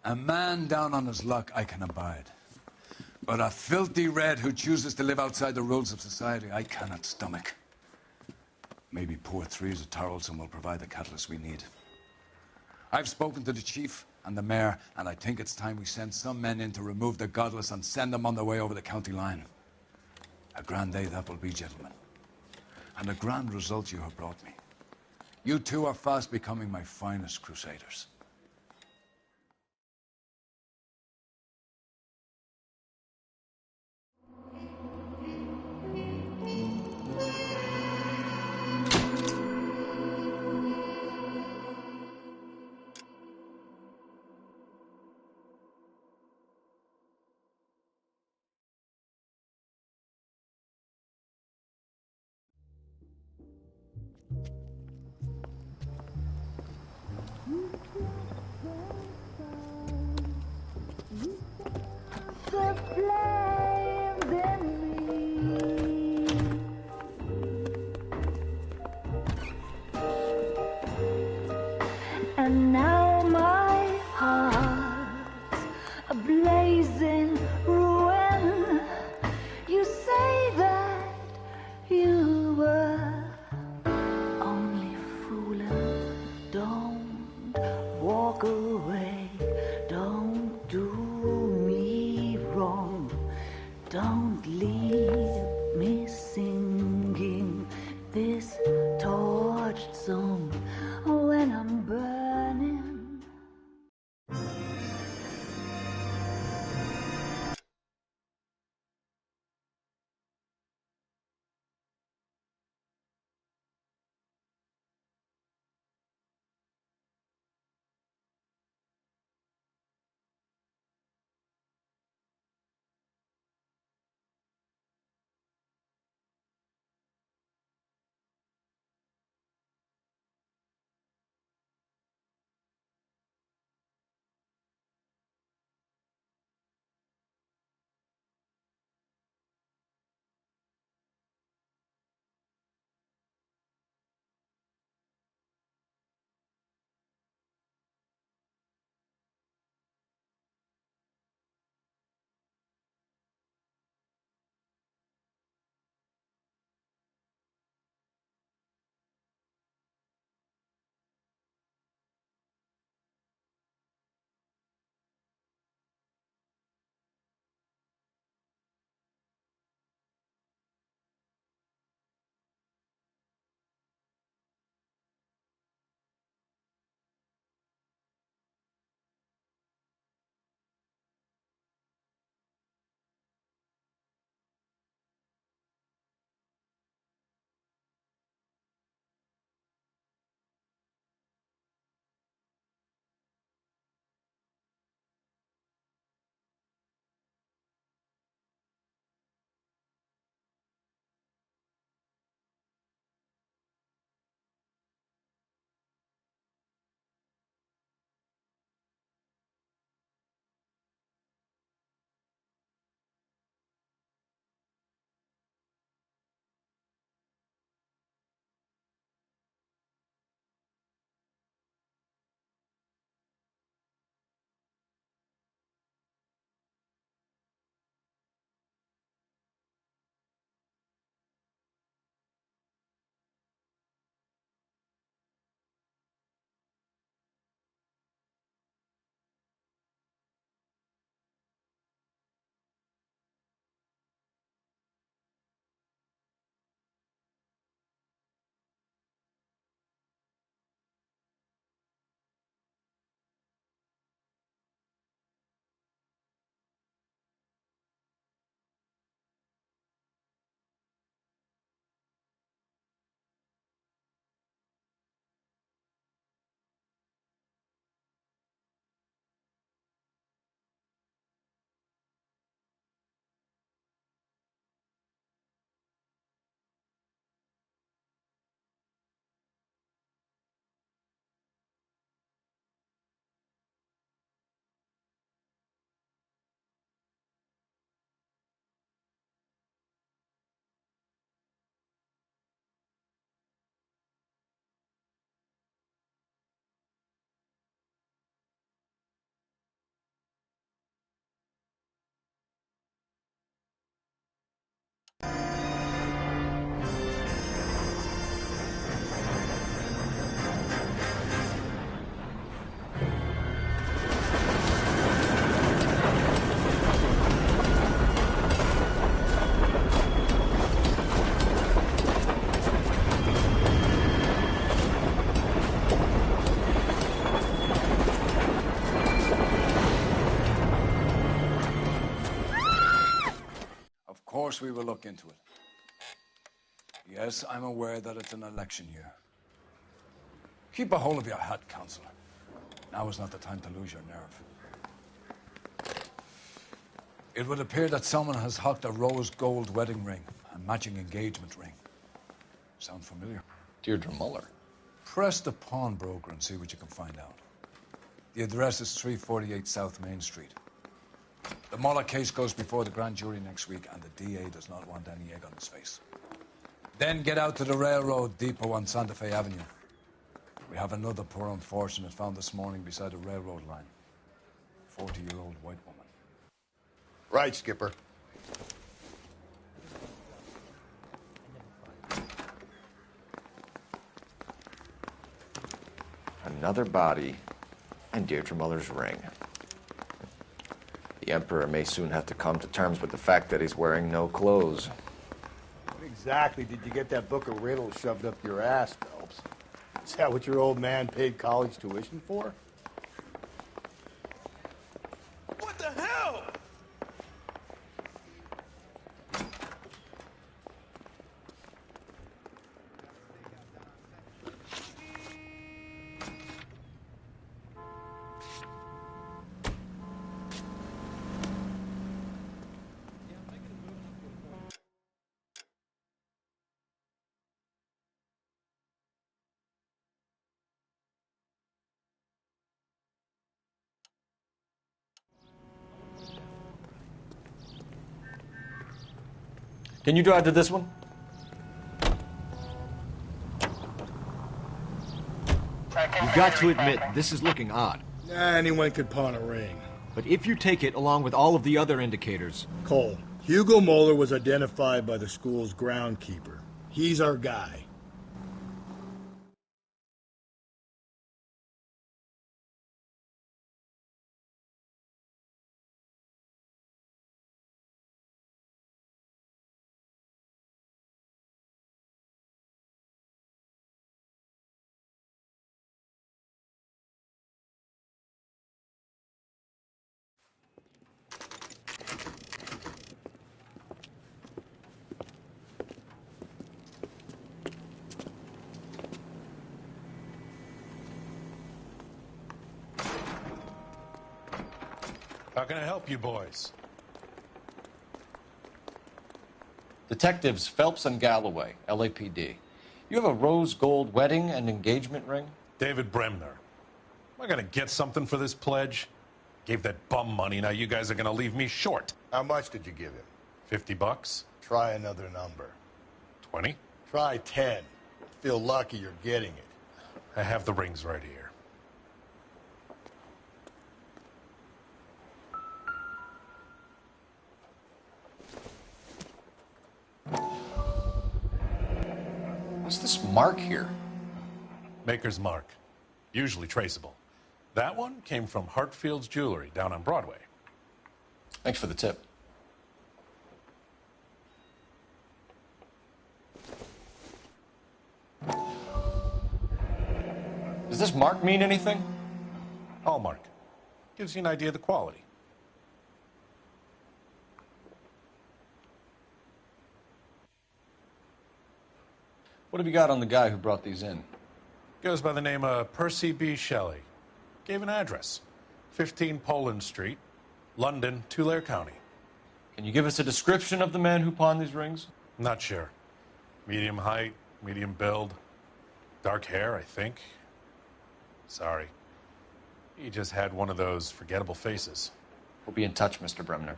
A man down on his luck I can abide. But a filthy red who chooses to live outside the rules of society, I cannot stomach. Maybe poor Teresa Terrellson will provide the catalyst we need. I've spoken to the chief and the mayor, and I think it's time we send some men in to remove the godless and send them on their way over the county line. A grand day that will be, gentlemen. And a grand result you have brought me. You two are fast becoming my finest crusaders. And now my heart's a blazing ruin. You say that you were only fooling. Don't walk away. Don't do me wrong. Don't leave me singing this torched song when I'm burning. course we will look into it. Yes, I'm aware that it's an election year. Keep a hold of your hat, Counselor. Now is not the time to lose your nerve. It would appear that someone has hocked a rose gold wedding ring and matching engagement ring. Sound familiar? Deirdre Muller. Press the pawnbroker and see what you can find out. The address is 348 South Main Street. The Muller case goes before the grand jury next week, and the DA does not want any egg on his face. Then get out to the railroad depot on Santa Fe Avenue. We have another poor unfortunate found this morning beside a railroad line. 40-year-old white woman. Right, Skipper. Another body and Deirdre Muller's ring. The Emperor may soon have to come to terms with the fact that he's wearing no clothes. What exactly did you get that book of riddles shoved up your ass, Phelps? Is that what your old man paid college tuition for? What the hell? Can you drive to this one? You've got to admit, this is looking odd. Anyone could pawn a ring. But if you take it along with all of the other indicators... Cole, Hugo Moeller was identified by the school's groundkeeper. He's our guy. How can I help you boys? Detectives Phelps and Galloway, LAPD. You have a rose gold wedding and engagement ring? David Bremner. Am I going to get something for this pledge? Gave that bum money, now you guys are going to leave me short. How much did you give him? $50? Try another number. 20? Try 10. Feel lucky you're getting it. I have the rings right here. What's this mark here? Maker's mark. Usually traceable. That one came from Hartfield's Jewelry down on Broadway. Thanks for the tip. Does this mark mean anything? Hallmark. Gives you an idea of the quality. What have you got on the guy who brought these in? Goes by the name of Percy B. Shelley. Gave an address. 15 Poland Street, London, Tulare County. Can you give us a description of the man who pawned these rings? Not sure. Medium height, medium build. Dark hair, I think. Sorry. He just had one of those forgettable faces. We'll be in touch, Mr. Bremner.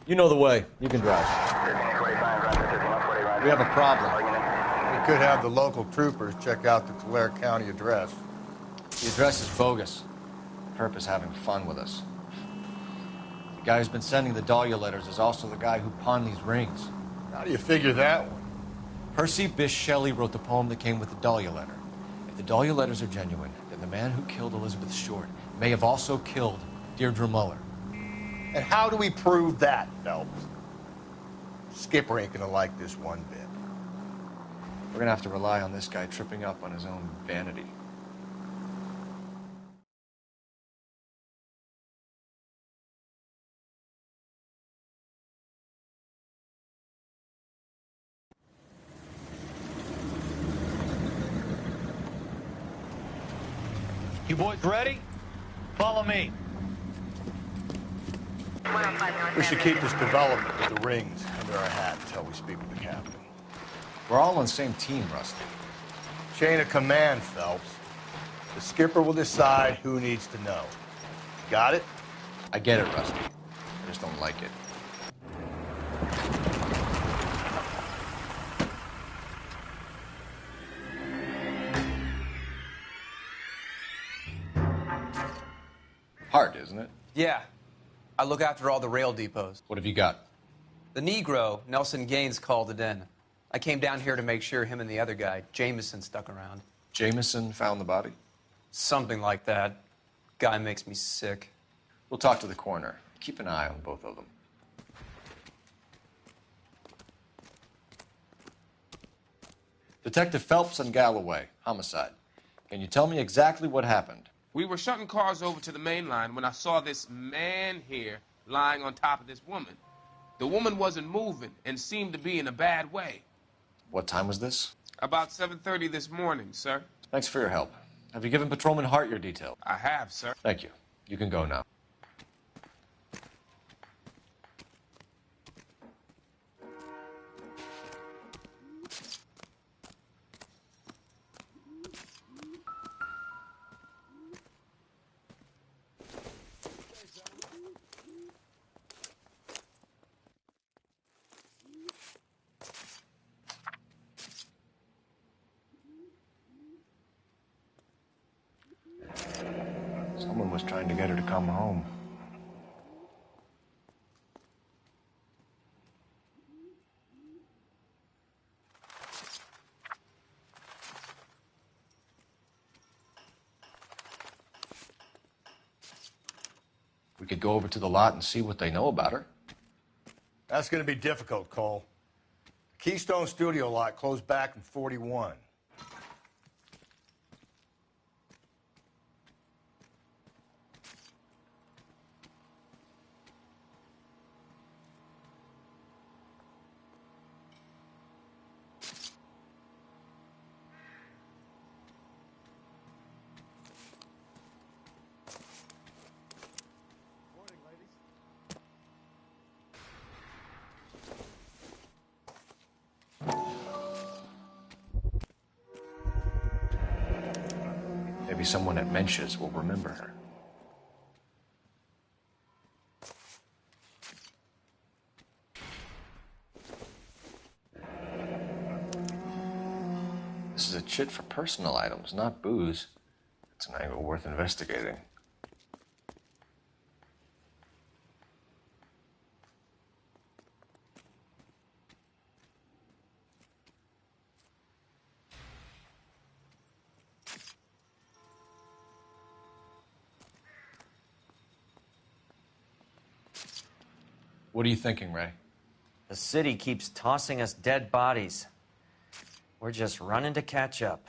You know the way. You can drive. We have a problem. We could have the local troopers check out the Tulare County address. The address is bogus. Perp is having fun with us. The guy who's been sending the Dahlia letters is also the guy who pawned these rings. How do you figure that one? Percy Bysshe Shelley wrote the poem that came with the Dahlia letter. If the Dahlia letters are genuine, then the man who killed Elizabeth Short may have also killed Deirdre Muller. And how do we prove that, Phelps? Skipper ain't gonna like this one bit. We're gonna have to rely on this guy tripping up on his own vanity. You boys ready? Follow me. We should keep this development with the rings under our hat until we speak with the captain. We're all on the same team, Rusty. Chain of command, Phelps. The skipper will decide who needs to know. Got it? I get it, Rusty. I just don't like it. Hard, isn't it? Yeah. I look after all the rail depots. What have you got? The Negro, Nelson Gaines, called it in. I came down here to make sure him and the other guy, Jameson, stuck around. Jameson found the body? Something like that. Guy makes me sick. We'll talk to the coroner. Keep an eye on both of them. Detective Phelps and Galloway, homicide. Can you tell me exactly what happened? We were shunting cars over to the main line when I saw this man here lying on top of this woman. The woman wasn't moving and seemed to be in a bad way. What time was this? About 7:30 this morning, sir. Thanks for your help. Have you given Patrolman Hart your detail? I have, sir. Thank you. You can go now. Someone was trying to get her to come home. We could go over to the lot and see what they know about her. That's gonna be difficult, Cole. The Keystone Studio lot closed back in '41. Maybe someone at Mensch's will remember her. This is a chit for personal items, not booze. It's an angle worth investigating. What are you thinking, Ray? The city keeps tossing us dead bodies. We're just running to catch up.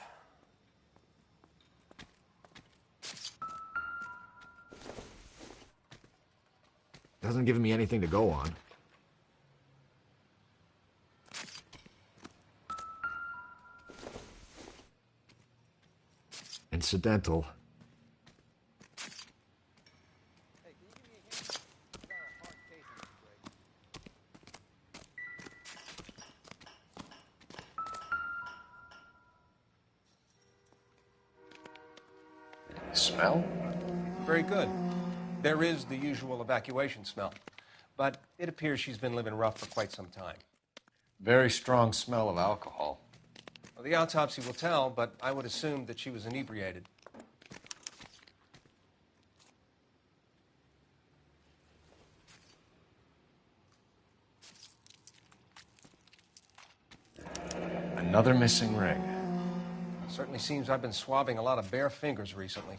Doesn't give me anything to go on. Incidental. Smell? Very good. There is the usual evacuation smell, but it appears she's been living rough for quite some time. Very strong smell of alcohol. Well, the autopsy will tell, but I would assume that she was inebriated. Another missing ring. It certainly seems I've been swabbing a lot of bare fingers recently.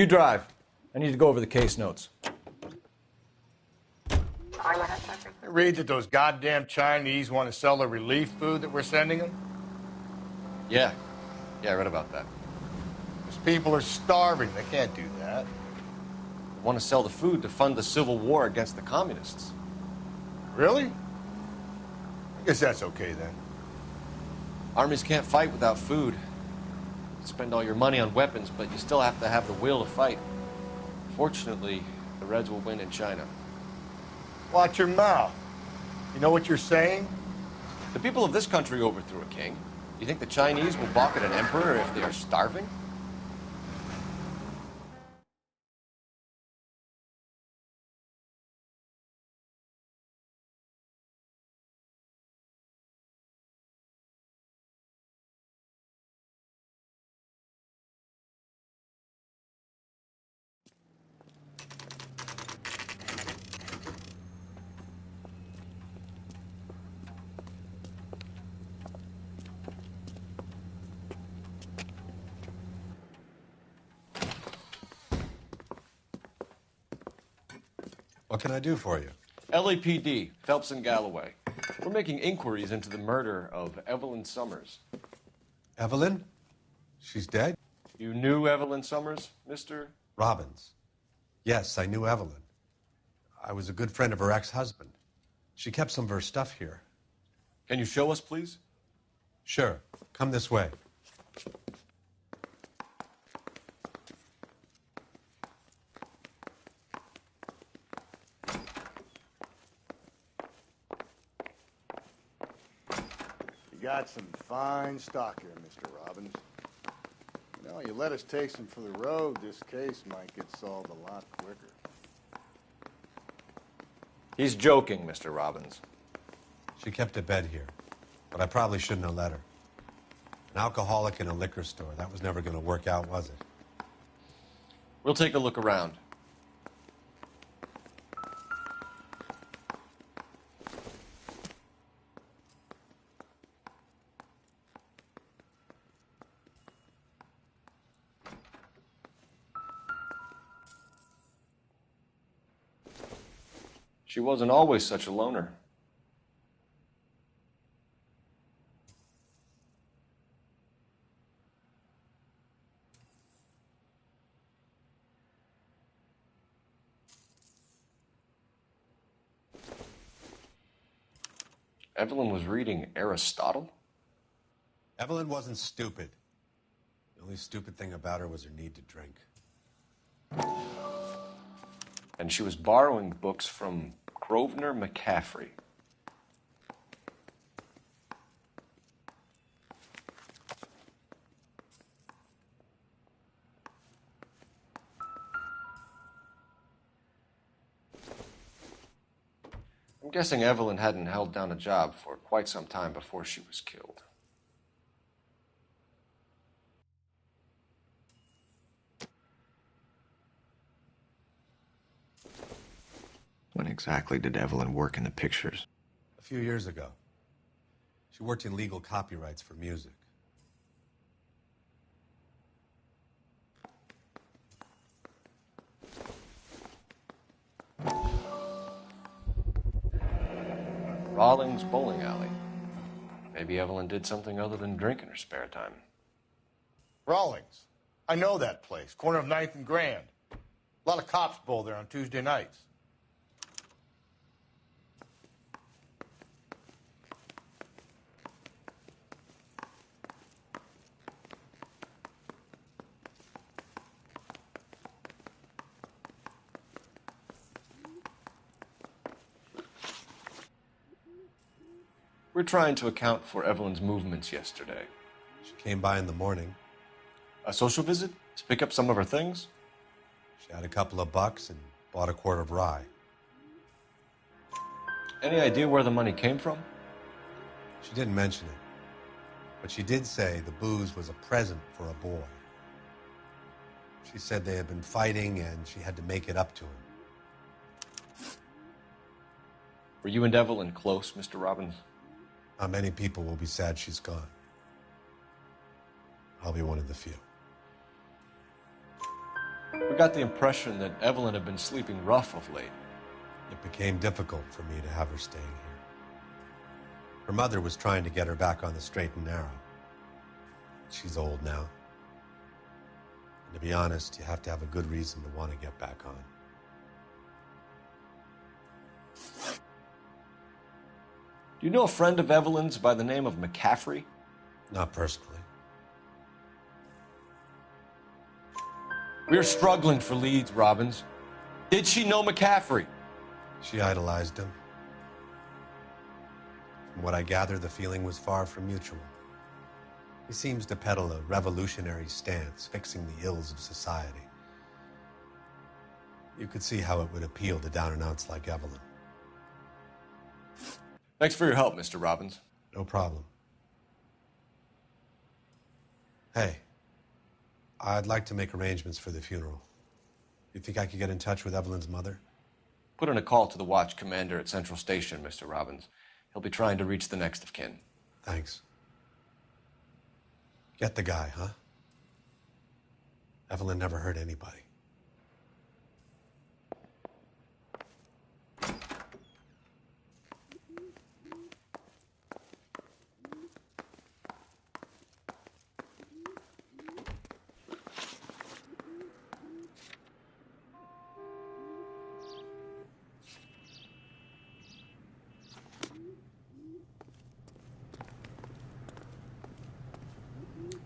You drive. I need to go over the case notes. Read that those goddamn Chinese want to sell the relief food that we're sending them? Yeah. Yeah, I read about that. Those people are starving. They can't do that. They want to sell the food to fund the civil war against the communists. Really? I guess that's okay then. Armies can't fight without food. You spend all your money on weapons, but you still have to have the will to fight. Fortunately, the Reds will win in China. Watch your mouth. You know what you're saying? The people of this country overthrew a king. You think the Chinese will balk at an emperor if they are starving? What can I do for you? LAPD, Phelps and Galloway. We're making inquiries into the murder of Evelyn Summers. Evelyn? She's dead? You knew Evelyn Summers, Mr. Robbins. Yes, I knew Evelyn. I was a good friend of her ex-husband. She kept some of her stuff here. Can you show us, please? Sure. Come this way. You got some fine stock here, Mr. Robbins. You know, you let us take some for the road, this case might get solved a lot quicker. He's joking, Mr. Robbins. She kept a bed here, but I probably shouldn't have let her. An alcoholic in a liquor store. That was never going to work out, was it? We'll take a look around. She wasn't always such a loner. Evelyn was reading Aristotle? Evelyn wasn't stupid. The only stupid thing about her was her need to drink. And she was borrowing books from Grosvenor McCaffrey. I'm guessing Evelyn hadn't held down a job for quite some time before she was killed. When exactly did Evelyn work in the pictures? A few years ago. She worked in legal copyrights for music. Rawlings Bowling Alley. Maybe Evelyn did something other than drink in her spare time. Rawlings. I know that place. Corner of 9th and Grand. A lot of cops bowl there on Tuesday nights. We're trying to account for Evelyn's movements yesterday. She came by in the morning. A social visit? To pick up some of her things? She had a couple of bucks and bought a quart of rye. Any idea where the money came from? She didn't mention it. But she did say the booze was a present for a boy. She said they had been fighting and she had to make it up to him. Were you and Evelyn close, Mr. Robbins? Not many people will be sad she's gone. I'll be one of the few. We got the impression that Evelyn had been sleeping rough of late. It became difficult for me to have her staying here. Her mother was trying to get her back on the straight and narrow. She's old now. And to be honest, you have to have a good reason to want to get back on. Do you know a friend of Evelyn's by the name of McCaffrey? Not personally. We are struggling for leads, Robbins. Did she know McCaffrey? She idolized him. From what I gather, the feeling was far from mutual. He seems to peddle a revolutionary stance, fixing the ills of society. You could see how it would appeal to down-and-outs like Evelyn. Thanks for your help, Mr. Robbins. No problem. Hey, I'd like to make arrangements for the funeral. You think I could get in touch with Evelyn's mother? Put in a call to the watch commander at Central Station, Mr. Robbins. He'll be trying to reach the next of kin. Thanks. Get the guy, huh? Evelyn never hurt anybody.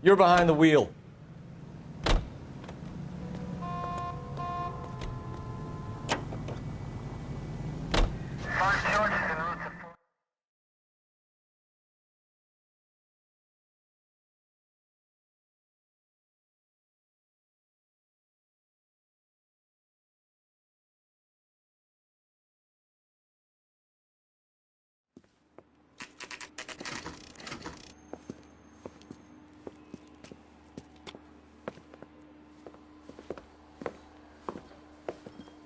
You're behind the wheel.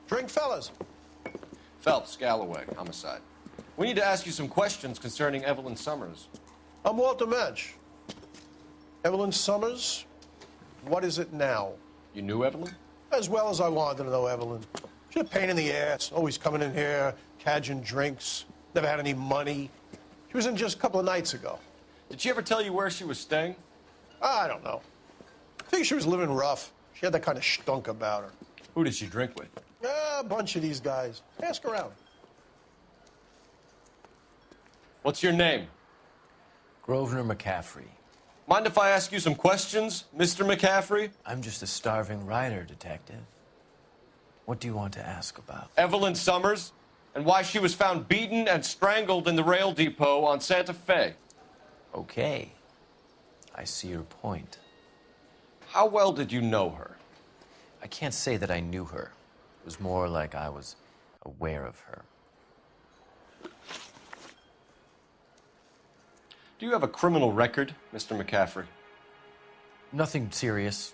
Drink, fellas. Phelps, Galloway, homicide. We need to ask you some questions concerning Evelyn Summers. I'm Walter Mensch. Evelyn Summers, what is it now? You knew Evelyn? As well as I wanted to know Evelyn. She's a pain in the ass, always coming in here, cadging drinks, never had any money. She was in just a couple of nights ago. Did she ever tell you where she was staying? I don't know. I think she was living rough. She had that kind of stunk about her. Who did she drink with? A bunch of these guys. Ask around. What's your name? Grosvenor McCaffrey. Mind if I ask you some questions, Mr. McCaffrey? I'm just a starving writer, Detective. What do you want to ask about? Evelyn Summers, and why she was found beaten and strangled in the rail depot on Santa Fe. Okay. I see your point. How well did you know her? I can't say that I knew her. It was more like I was aware of her. Do you have a criminal record, Mr. McCaffrey? Nothing serious.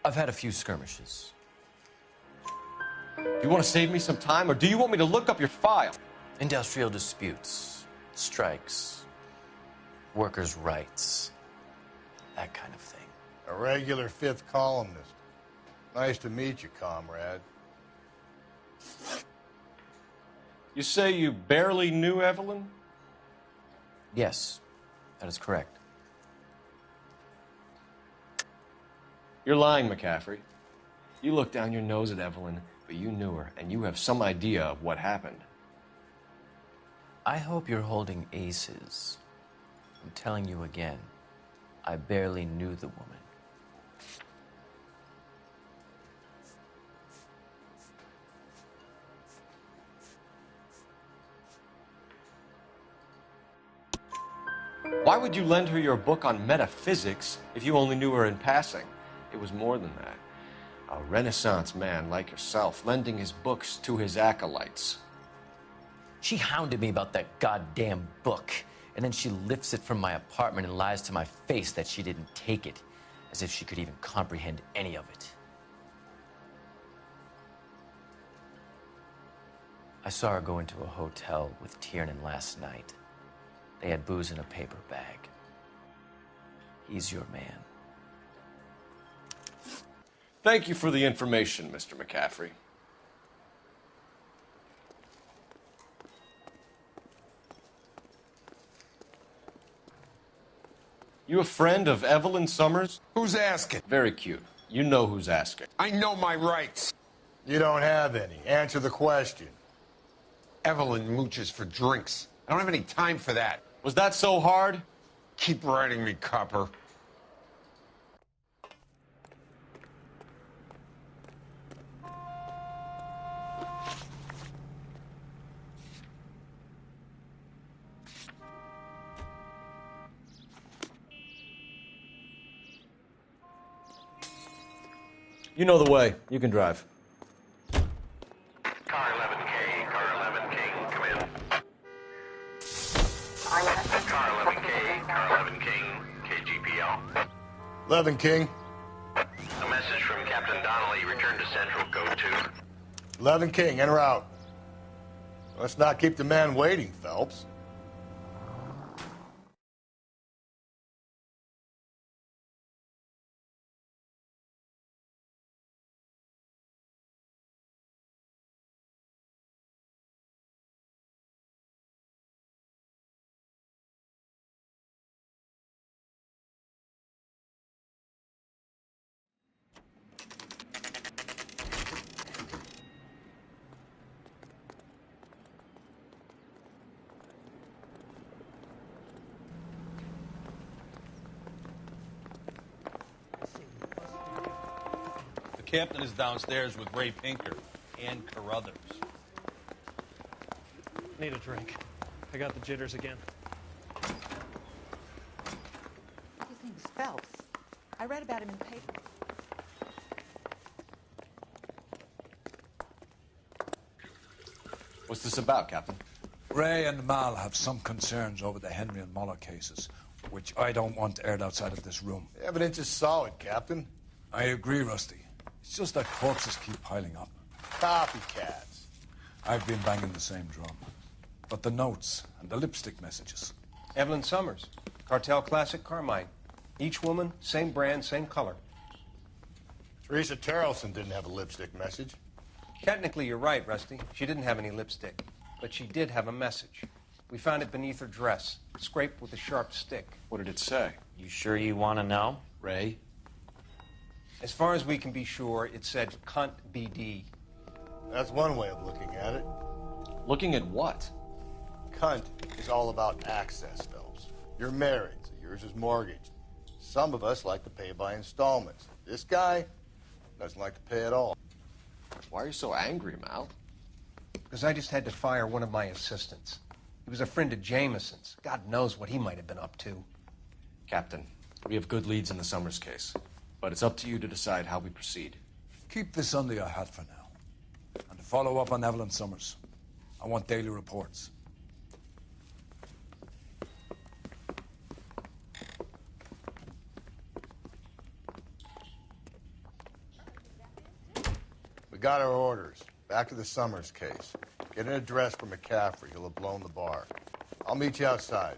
I've had a few skirmishes. Do you want to save me some time, or do you want me to look up your file? Industrial disputes, strikes, workers' rights, that kind of thing. A regular fifth columnist. Nice to meet you, comrade. You say you barely knew Evelyn? Yes, that is correct. You're lying, McCaffrey. You looked down your nose at Evelyn, but you knew her, and you have some idea of what happened. I hope you're holding aces. I'm telling you again, I barely knew the woman. Why would you lend her your book on metaphysics if you only knew her in passing? It was more than that. A Renaissance man like yourself, lending his books to his acolytes. She hounded me about that goddamn book, and then she lifts it from my apartment and lies to my face that she didn't take it, as if she could even comprehend any of it. I saw her go into a hotel with Tiernan last night. They had booze in a paper bag. He's your man. Thank you for the information, Mr. McCaffrey. You a friend of Evelyn Summers? Who's asking? Very cute. You know who's asking. I know my rights. You don't have any. Answer the question. Evelyn mooches for drinks. I don't have any time for that. Was that so hard? Keep writing me, copper. You know the way. You can drive. Car 11K, Car 11 King, come in. Car 11K, Car 11 King, KGPL. 11 King. A message from Captain Donnelly. Return to Central. Go to. 11 King, en route. Let's not keep the man waiting, Phelps. The captain is downstairs with Ray Pinker and Carruthers. Need a drink. I got the jitters again. His name's Phelps. I read about him in the paper. What's this about, Captain? Ray and Mal have some concerns over the Henry and Muller cases, which I don't want aired outside of this room. The evidence is solid, Captain. I agree, Rusty. It's just that corpses keep piling up. Copycats. I've been banging the same drum. But the notes and the lipstick messages. Evelyn Summers, Cartel Classic Carmine. Each woman, same brand, same color. Teresa Terrelson didn't have a lipstick message. Technically, you're right, Rusty. She didn't have any lipstick. But she did have a message. We found it beneath her dress, scraped with a sharp stick. What did it say? You sure you want to know? Ray? As far as we can be sure, it said cunt BD. That's one way of looking at it. Looking at what? Cunt is all about access, Phelps. You're married, so yours is mortgaged. Some of us like to pay by installments. This guy doesn't like to pay at all. Why are you so angry, Mal? Because I just had to fire one of my assistants. He was a friend of Jameson's. God knows what he might have been up to. Captain, we have good leads in the Summers case, but it's up to you to decide how we proceed. Keep this under your hat for now. And to follow up on Evelyn Summers, I want daily reports. We got our orders. Back to the Summers case. Get an address for McCaffrey. He'll have blown the bar. I'll meet you outside.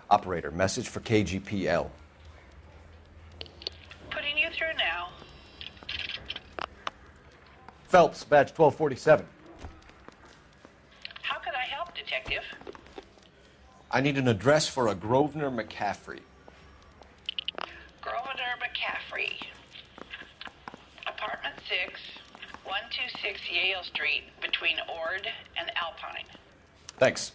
Operator, message for KGPL. Putting you through now. Phelps, badge 1247. How could I help, Detective? I need an address for a Grosvenor McCaffrey. Grosvenor McCaffrey. Apartment 6, 126 Yale Street, between Ord and Alpine. Thanks.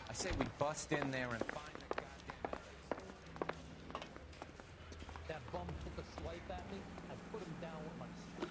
I say we bust in there and find the goddamn That bum took a swipe at me. I put him down with my stick.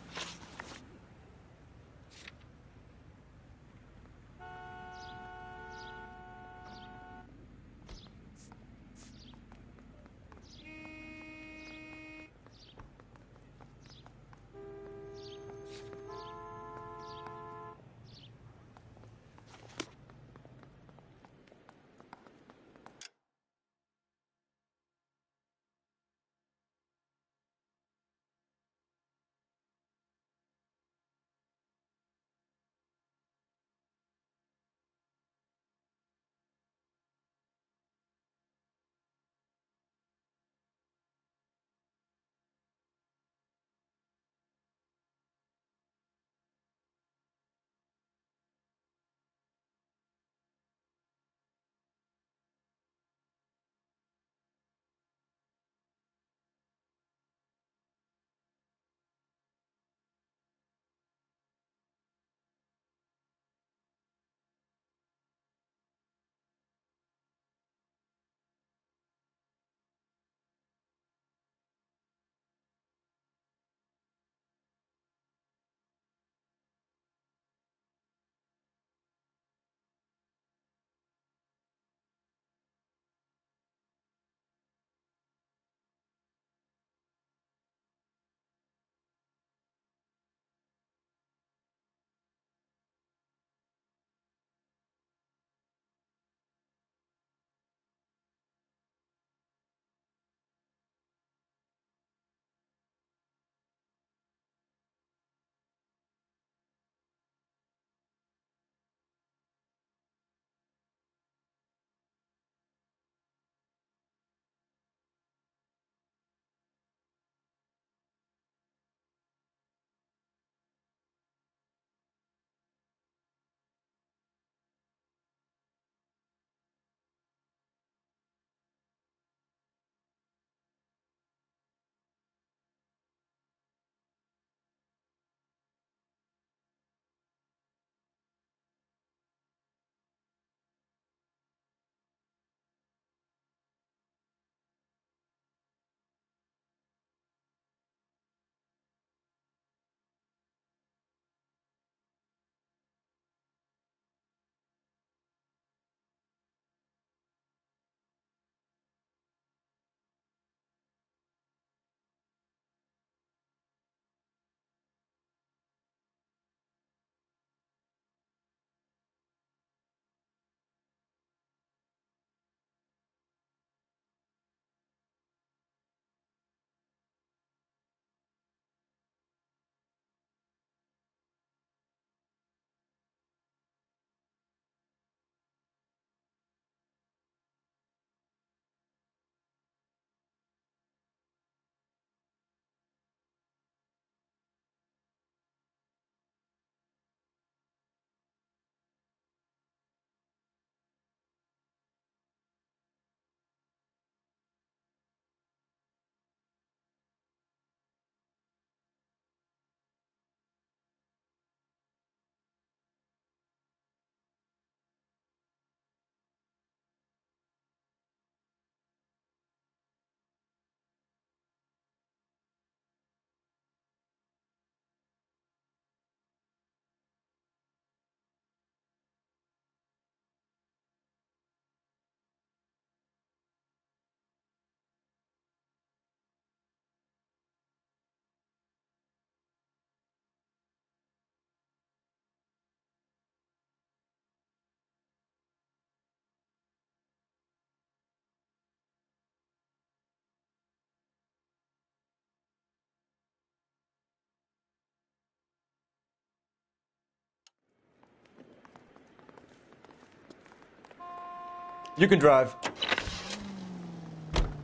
You can drive.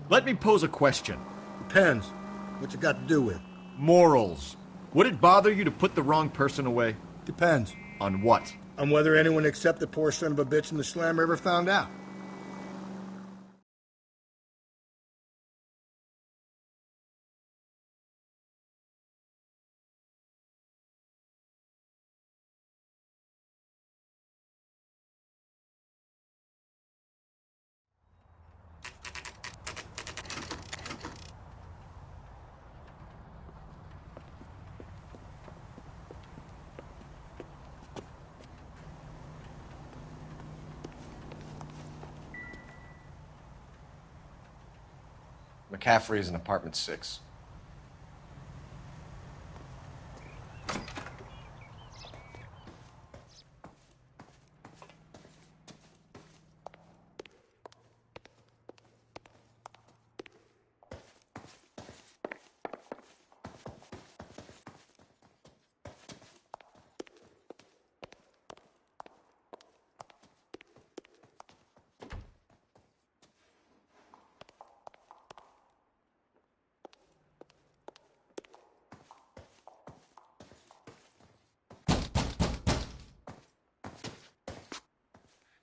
Let me pose a question. Depends. What's it got to do with? Morals. Would it bother you to put the wrong person away? Depends. On what? On whether anyone except the poor son of a bitch in the slammer ever found out. McCaffrey is in apartment 6.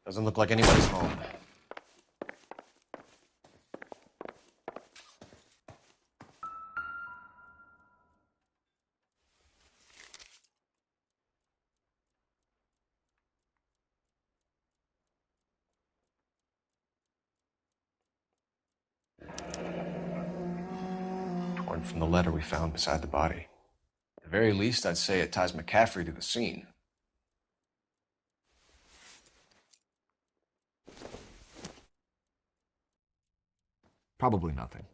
Doesn't look like anybody's home. Torn from the letter we found beside the body. At the very least, I'd say it ties McCaffrey to the scene. Probably nothing.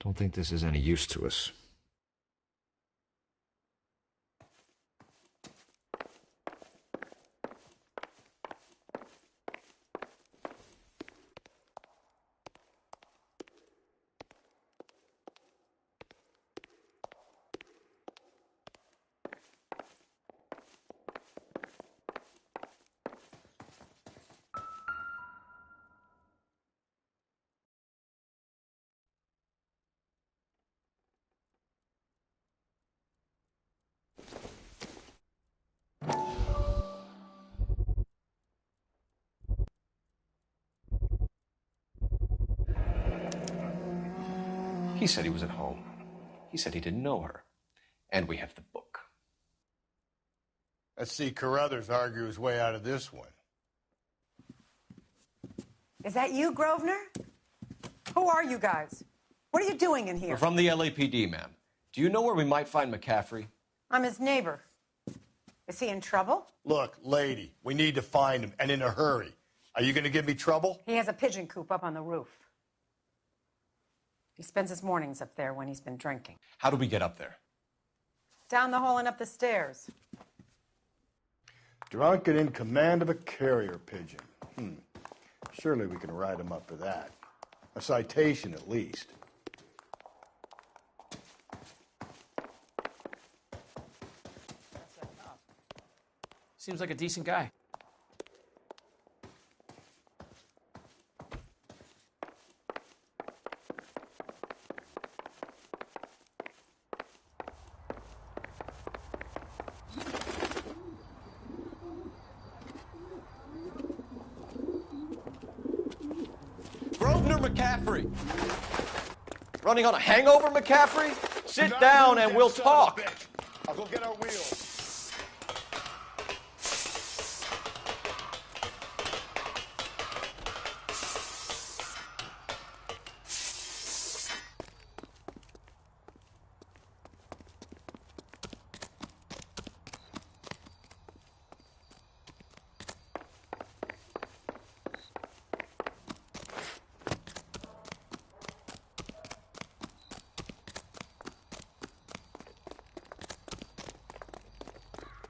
Don't think this is any use to us. He said he was at home. He said he didn't know her. And we have the book. Let's see Carruthers argue his way out of this one. Is that you, Grosvenor? Who are you guys? What are you doing in here? We're from the LAPD, ma'am. Do you know where we might find McCaffrey? I'm his neighbor. Is he in trouble? Look, lady, we need to find him, and in a hurry. Are you going to give me trouble? He has a pigeon coop up on the roof. He spends his mornings up there when he's been drinking. How do we get up there? Down the hall and up the stairs. Drunk and in command of a carrier pigeon. Surely we can write him up for that. A citation, at least. Seems like a decent guy. Grosvenor McCaffrey! Running on a hangover, McCaffrey? Sit down and we'll talk. I'll go get our wheels.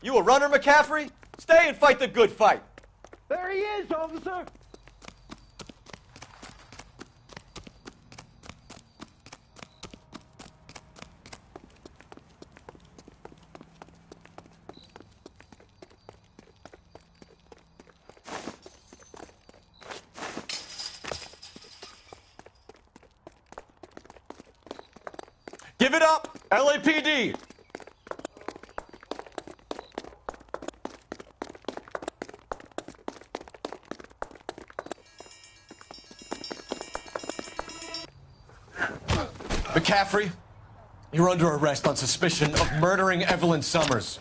You a runner, McCaffrey? Stay and fight the good fight. There he is, officer. Give it up, LAPD. McCaffrey, you're under arrest on suspicion of murdering Evelyn Summers.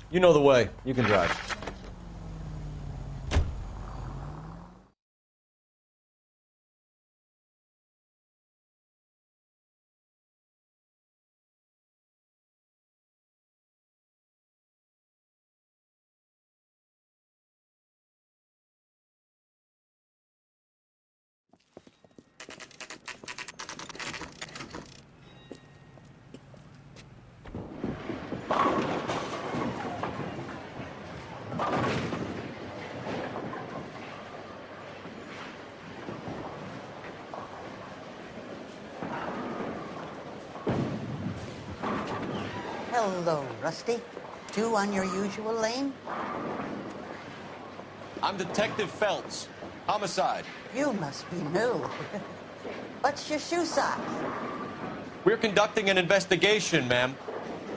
You know the way. You can drive. Hello, Rusty. Two on your usual lane? I'm Detective Phelps. Homicide. You must be new. What's your shoe size? We're conducting an investigation, ma'am.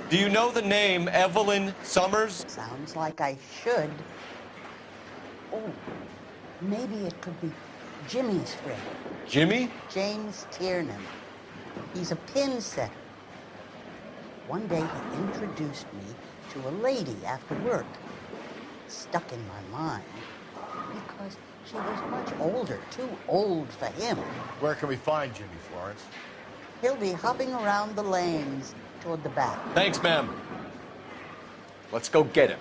Do you know the name Evelyn Summers? Sounds like I should. Oh, maybe it could be Jimmy's friend. Jimmy? James Tiernan. He's a pin setter. One day he introduced me to a lady after work. It stuck in my mind because she was much older, too old for him. Where can we find Jimmy, Florence? He'll be hopping around the lanes toward the back. Thanks, ma'am. Let's go get him.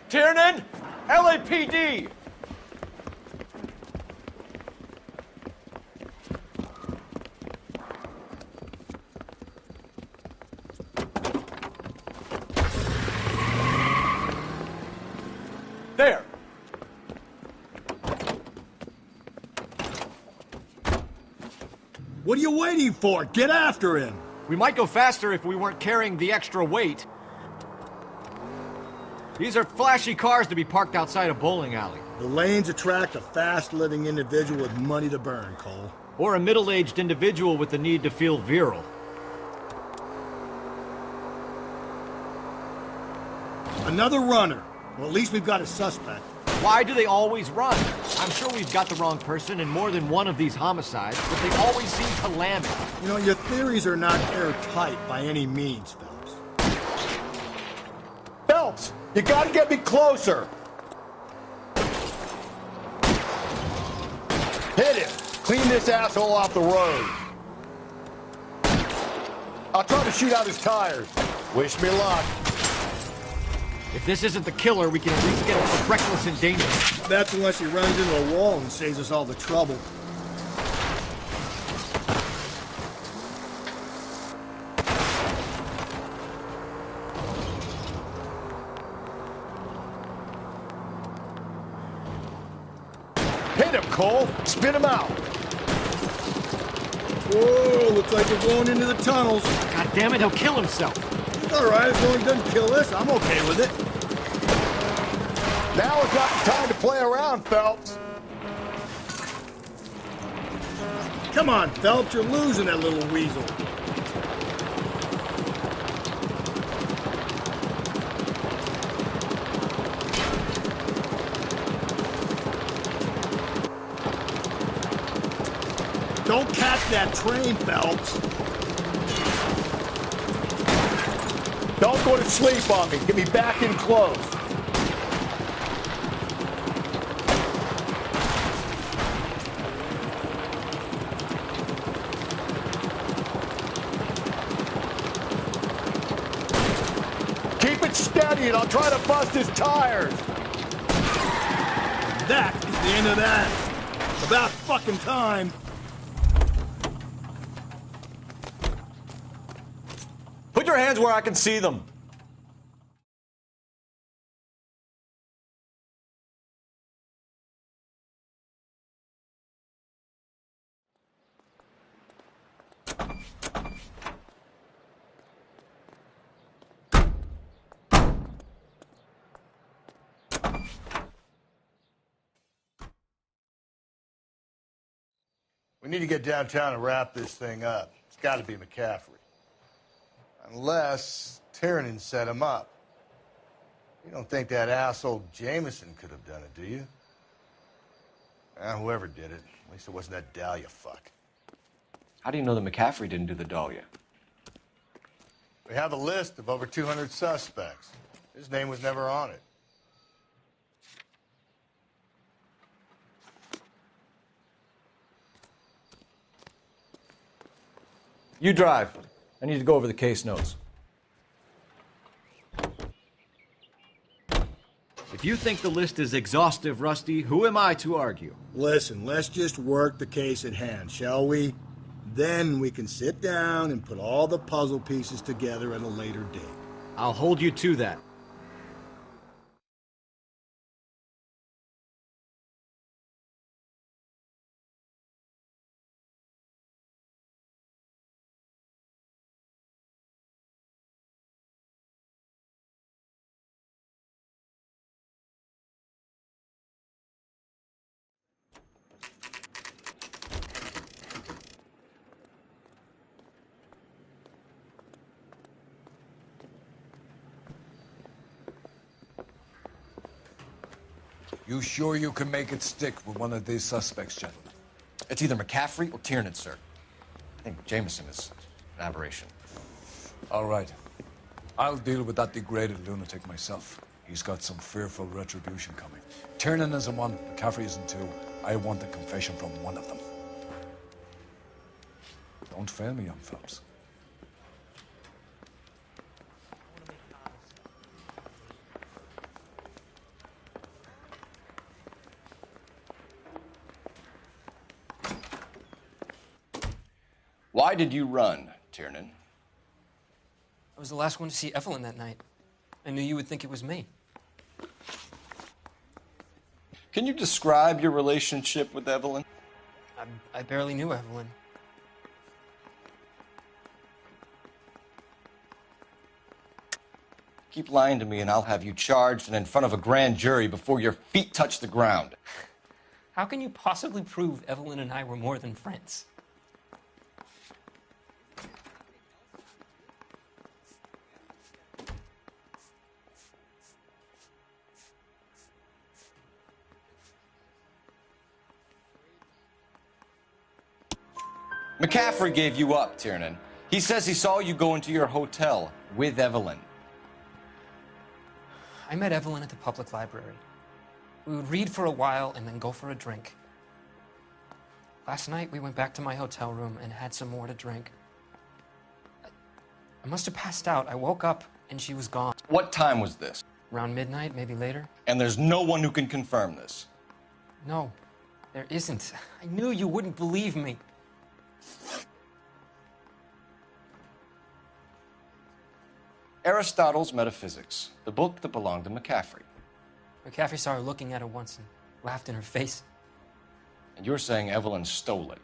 Tiernan, LAPD! There! What are you waiting for? Get after him! We might go faster if we weren't carrying the extra weight. These are flashy cars to be parked outside a bowling alley. The lanes attract a fast-living individual with money to burn, Cole. Or a middle-aged individual with the need to feel virile. Another runner. Well, at least we've got a suspect. Why do they always run? I'm sure we've got the wrong person in more than one of these homicides, but they always seem to lam it. You know, your theories are not airtight by any means, Phelps. Phelps! You gotta get me closer! Hit him! Clean this asshole off the road! I'll try to shoot out his tires. Wish me luck. If this isn't the killer, we can at least get him for reckless endangerment. That's unless he runs into a wall and saves us all the trouble. Hit him, Cole! Spit him out! Whoa, looks like we're going into the tunnels. God damn it, he'll kill himself. It's all right, as long as he doesn't kill us, I'm okay with it. Now is not the time to play around, Phelps. Come on, Phelps, you're losing that little weasel. Don't catch that train, Phelps. Don't go to sleep on me. Get me back in close. Keep it steady and I'll try to bust his tires. That is the end of that. About fucking time. Put your hands where I can see them. We need to get downtown and wrap this thing up. It's got to be McCaffrey. Unless Tiernan set him up. You don't think that asshole Jameson could have done it, do you? Whoever did it. At least it wasn't that Dahlia fuck. How do you know that McCaffrey didn't do the Dahlia? We have a list of over 200 suspects. His name was never on it. You drive. I need to go over the case notes. If you think the list is exhaustive, Rusty, who am I to argue? Listen, let's just work the case at hand, shall we? Then we can sit down and put all the puzzle pieces together at a later date. I'll hold you to that. You sure you can make it stick with one of these suspects, gentlemen? It's either McCaffrey or Tiernan, sir. I think Jameson is an aberration. All right. I'll deal with that degraded lunatic myself. He's got some fearful retribution coming. Tiernan isn't one, McCaffrey isn't two. I want a confession from one of them. Don't fail me, young Phelps. Why did you run, Tiernan? I was the last one to see Evelyn that night. I knew you would think it was me. Can you describe your relationship with Evelyn? I barely knew Evelyn. Keep lying to me and I'll have you charged and in front of a grand jury before your feet touch the ground. How can you possibly prove Evelyn and I were more than friends? McCaffrey gave you up, Tiernan. He says he saw you go into your hotel with Evelyn. I met Evelyn at the public library. We would read for a while and then go for a drink. Last night, we went back to my hotel room and had some more to drink. I must have passed out. I woke up and she was gone. What time was this? Around midnight, maybe later. And there's no one who can confirm this? No, there isn't. I knew you wouldn't believe me. Aristotle's Metaphysics, the book that belonged to McCaffrey. McCaffrey saw her looking at it once and laughed in her face. And you're saying Evelyn stole it?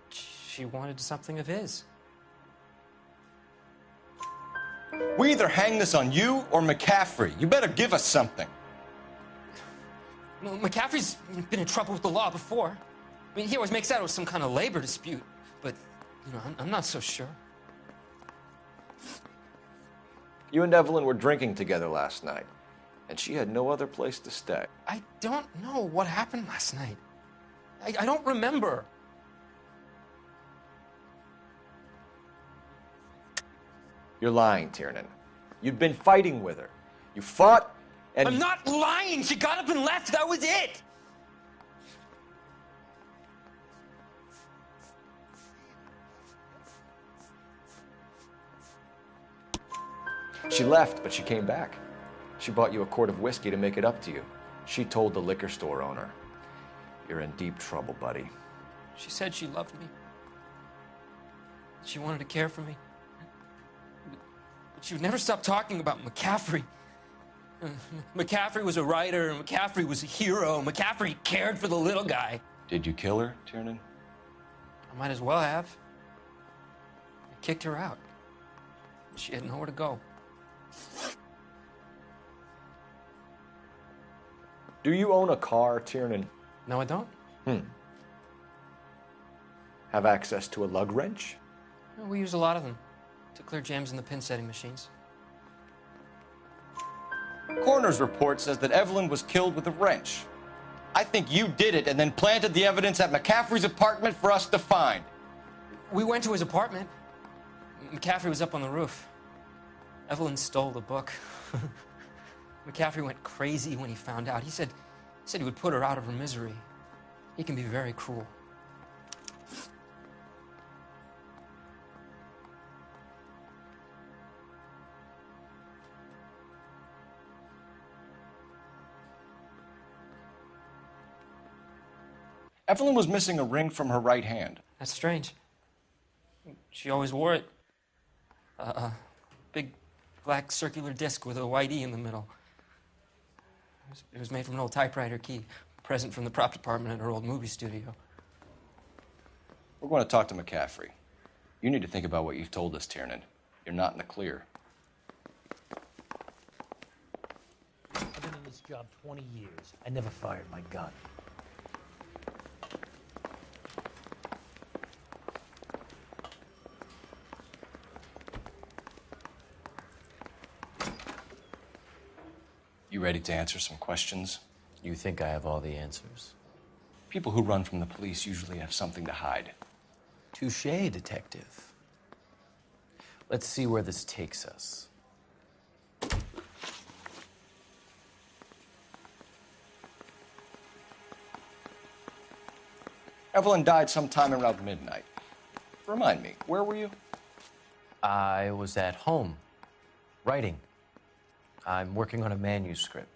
She wanted something of his. We either hang this on you or McCaffrey. You better give us something. Well, McCaffrey's been in trouble with the law before. I mean, he always makes out it was some kind of labor dispute. But, you know, I'm not so sure. You and Evelyn were drinking together last night, and she had no other place to stay. I don't know what happened last night. I don't remember. You're lying, Tiernan. You'd been fighting with her. You fought, and... I'm not lying! She got up and left! That was it! She left, but she came back. She bought you a quart of whiskey to make it up to you. She told the liquor store owner. You're in deep trouble, buddy. She said she loved me. She wanted to care for me. But she would never stop talking about McCaffrey. McCaffrey was a writer, and McCaffrey was a hero. McCaffrey cared for the little guy. Did you kill her, Tiernan? I might as well have. I kicked her out. She had nowhere to go. Do you own a car, Tiernan? No, I don't. Have access to a lug wrench? We use a lot of them to clear jams in the pin setting machines. Coroner's report says that Evelyn was killed with a wrench. I think you did it and then planted the evidence at McCaffrey's apartment for us to find. We went to his apartment. McCaffrey was up on the roof. Evelyn stole the book. McCaffrey went crazy when he found out. He said he would put her out of her misery. He can be very cruel. Evelyn was missing a ring from her right hand. That's strange. She always wore it. A big black circular disc with a white E in the middle. It was made from an old typewriter key, a present from the prop department at her old movie studio. We're going to talk to McCaffrey. You need to think about what you've told us, Tiernan. You're not in the clear. I've been in this job 20 years. I never fired my gun. You ready to answer some questions? You think I have all the answers? People who run from the police usually have something to hide. Touché, detective. Let's see where this takes us. Evelyn died sometime around midnight. Remind me, where were you? I was at home, writing. I'm working on a manuscript.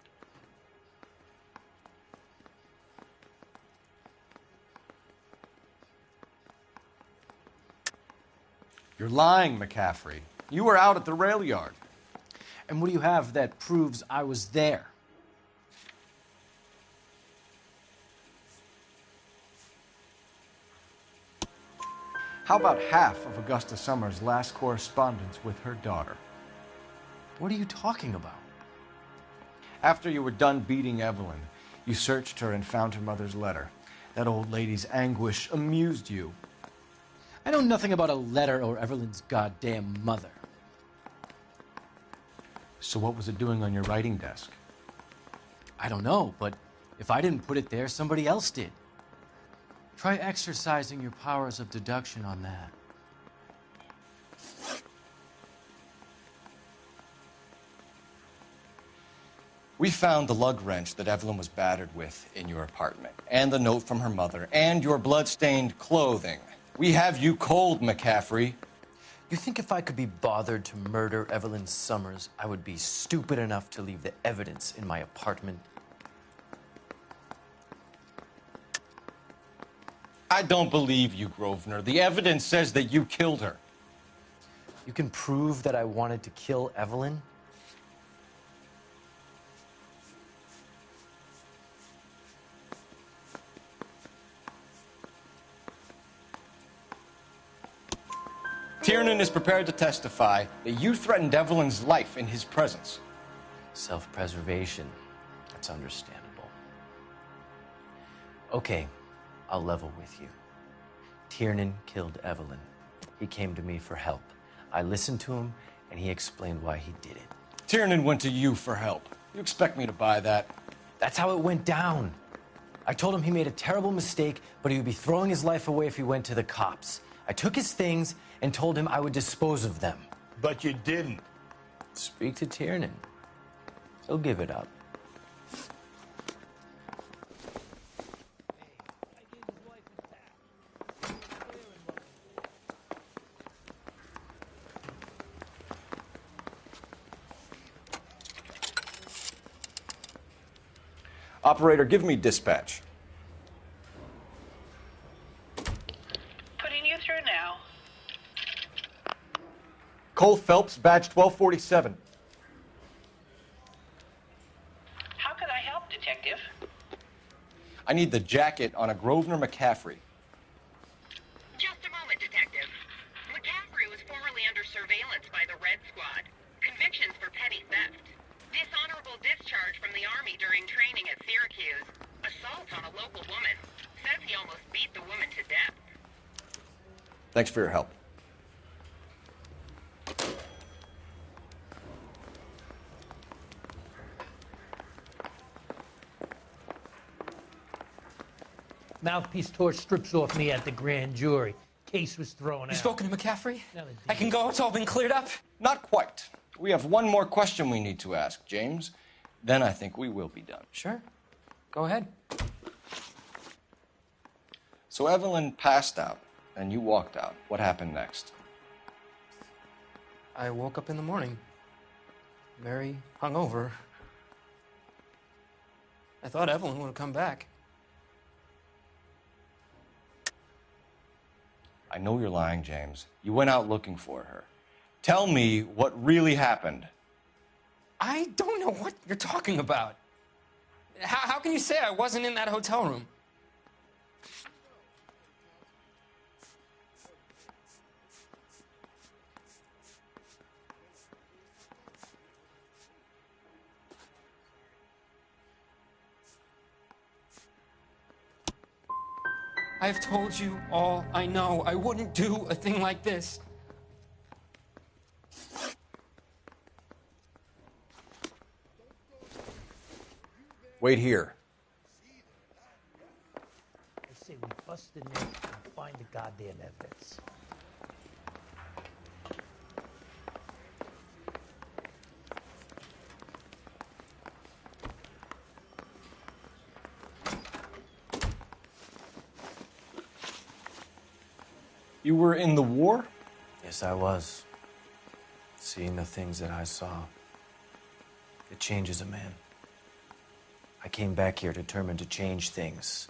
You're lying, McCaffrey. You were out at the rail yard. And what do you have that proves I was there? How about half of Augusta Summers' last correspondence with her daughter? What are you talking about? After you were done beating Evelyn, you searched her and found her mother's letter. That old lady's anguish amused you. I know nothing about a letter or Evelyn's goddamn mother. So what was it doing on your writing desk? I don't know, but if I didn't put it there, somebody else did. Try exercising your powers of deduction on that. We found the lug wrench that Evelyn was battered with in your apartment, and the note from her mother, and your blood-stained clothing. We have you cold, McCaffrey. You think if I could be bothered to murder Evelyn Summers, I would be stupid enough to leave the evidence in my apartment? I don't believe you, Grosvenor. The evidence says that you killed her. You can prove that I wanted to kill Evelyn? Tiernan is prepared to testify that you threatened Evelyn's life in his presence. Self-preservation. That's understandable. Okay, I'll level with you. Tiernan killed Evelyn. He came to me for help. I listened to him, and he explained why he did it. Tiernan went to you for help. You expect me to buy that? That's how it went down. I told him he made a terrible mistake, but he would be throwing his life away if he went to the cops. I took his things and told him I would dispose of them. But you didn't. Speak to Tiernan. He'll give it up. Operator, give me dispatch. Putting you through now. Cole Phelps, badge 1247. How could I help, Detective? I need the jacket on a Grosvenor McCaffrey. Just a moment, Detective. McCaffrey was formerly under surveillance by the Red Squad. Convictions for petty theft. Dishonorable discharge from the Army during training at Syracuse. Assault on a local woman. Says he almost beat the woman to death. Thanks for your help. Mouthpiece tore strips off me at the grand jury. Case was thrown out. You spoken to McCaffrey? No, I can go, it's all been cleared up? Not quite. We have one more question we need to ask, James. Then I think we will be done. Sure. Go ahead. So Evelyn passed out, and you walked out. What happened next? I woke up in the morning, very hungover. I thought Evelyn would have come back. I know you're lying, James. You went out looking for her. Tell me what really happened. I don't know what you're talking about. How can you say I wasn't in that hotel room? I've told you all I know. I wouldn't do a thing like this. Wait here. I say we bust in there and find the goddamn evidence. You were in the war? Yes, I was. Seeing the things that I saw, it changes a man. I came back here determined to change things.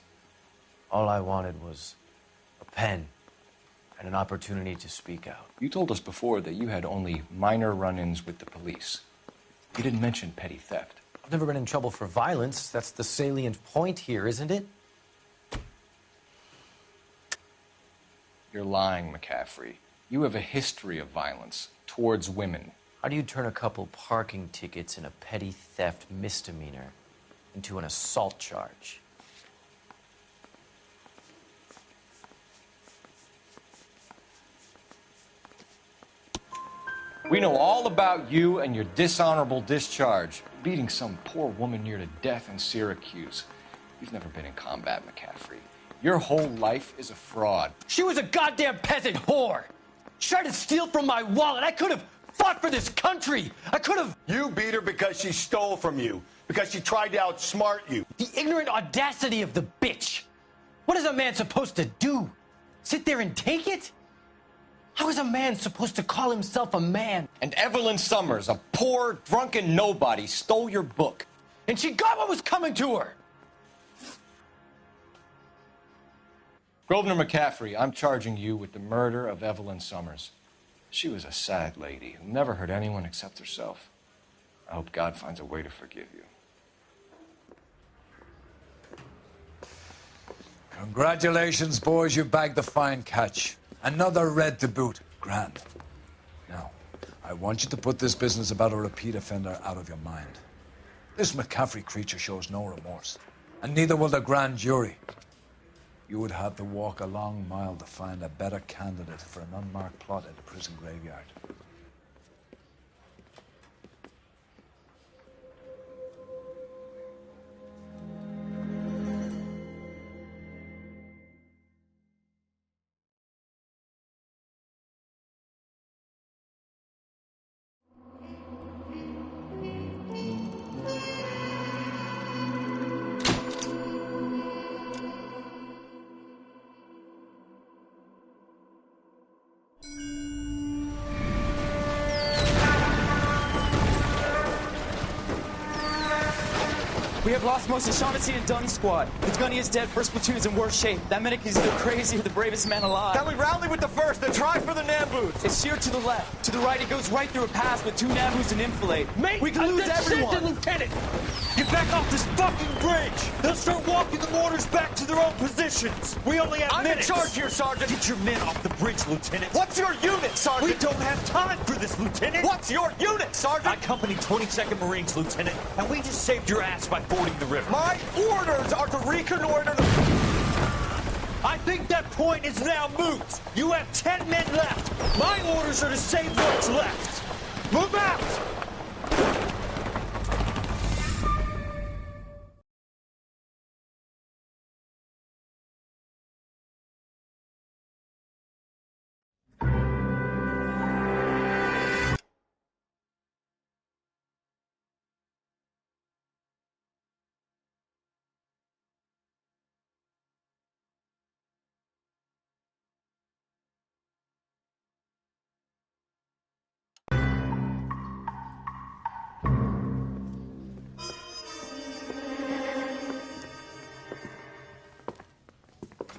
All I wanted was a pen and an opportunity to speak out. You told us before that you had only minor run-ins with the police. You didn't mention petty theft. I've never been in trouble for violence. That's the salient point here, isn't it? You're lying, McCaffrey. You have a history of violence towards women. How do you turn a couple parking tickets and a petty theft misdemeanor into an assault charge? We know all about you and your dishonorable discharge, beating some poor woman near to death in Syracuse. You've never been in combat, McCaffrey. Your whole life is a fraud. She was a goddamn peasant whore. She tried to steal from my wallet. I could have fought for this country. I could have. You beat her because she stole from you, because she tried to outsmart you. The ignorant audacity of the bitch. What is a man supposed to do? Sit there and take it? How is a man supposed to call himself a man? And Evelyn Summers, a poor, drunken nobody, stole your book. And she got what was coming to her. Grosvenor McCaffrey, I'm charging you with the murder of Evelyn Summers. She was a sad lady who never hurt anyone except herself. I hope God finds a way to forgive you. Congratulations, boys. You bagged the fine catch. Another red to boot. Grand. Now, I want you to put this business about a repeat offender out of your mind. This McCaffrey creature shows no remorse, and neither will the grand jury. You would have to walk a long mile to find a better candidate for an unmarked plot at the prison graveyard. We have lost most of Shaughnessy and Dunn's squad. The gunny is dead, first platoon is in worse shape. That medic is either crazy or the bravest man alive. Then we rally with the first, then try for the Nambus. It's sheer to the left. To the right, it goes right through a pass with 2 Nambus and enfilade. Mate, we can lose everyone. Lieutenant, get back off this fucking bridge. They'll start walking the mortars back to their own positions. We only have minutes. I'm in charge here, Sergeant. Get your men off the bridge, Lieutenant. What's your unit, Sergeant? We don't have time for this, Lieutenant. What's your unit, Sergeant? I company 22nd Marines, Lieutenant, and we just saved your ass by fording the river. My orders are to reconnoiter the... I think that point is now moot. You have 10 men left. My orders are to save what's left. Move out!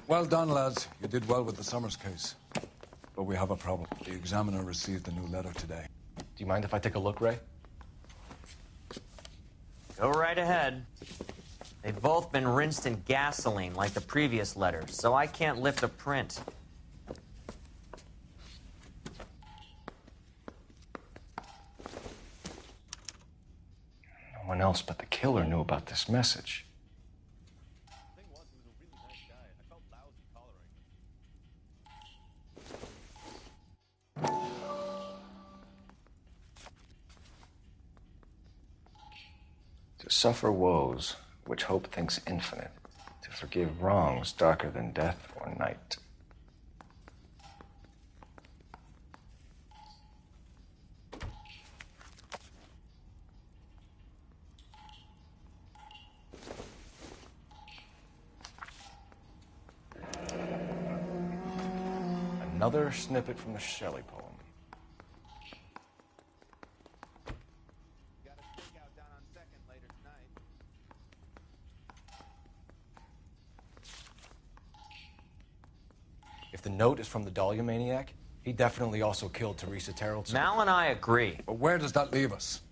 Well done, lads. You did well with the Summers case. But we have a problem. The examiner received a new letter today. Do you mind if I take a look, Ray? Go right ahead. They've both been rinsed in gasoline like the previous letters, so I can't lift a print. No one else but the killer knew about this message. To suffer woes which hope thinks infinite, to forgive wrongs darker than death or night. Another snippet from the Shelley poem. If the note is from the Dahlia maniac, he definitely also killed Teresa Terrell. Mal and I agree. But where does that leave us?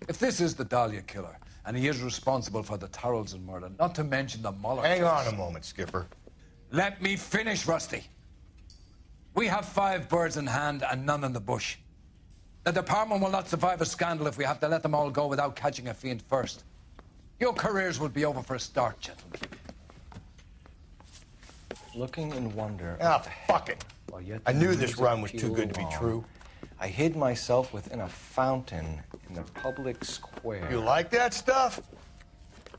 If this is the Dahlia killer, and he is responsible for the Tarrelson murder, not to mention the Muller... Hang on a moment, Skipper. Let me finish, Rusty. We have 5 birds in hand and none in the bush. The department will not survive a scandal if we have to let them all go without catching a fiend first. Your careers will be over for a start, gentlemen. Looking in wonder... Ah, fuck it. I knew this run was too good to be true. I hid myself within a fountain in the public square. You like that stuff?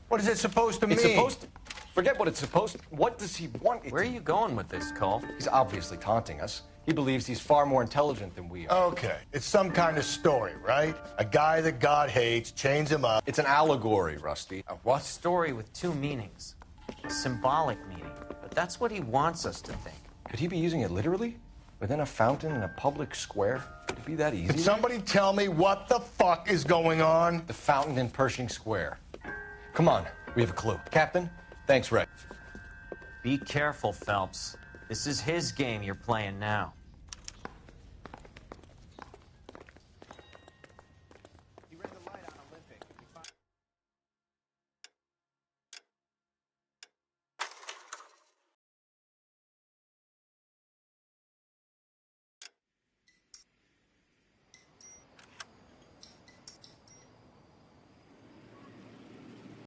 What is it supposed to mean? It's supposed to... Forget what it's supposed to... What does he want? Where are you going with this, Cole? He's obviously taunting us. He believes he's far more intelligent than we are. Okay. It's some kind of story, right? A guy that God hates, chains him up. It's an allegory, Rusty. A what? Story with 2 meanings. A symbolic meaning. But that's what he wants us to think. Could he be using it literally? Within a fountain in a public square? Could it be that easy? Can somebody tell me what the fuck is going on? The fountain in Pershing Square. Come on. We have a clue. Captain, thanks, Ray. Be careful, Phelps. This is his game you're playing now.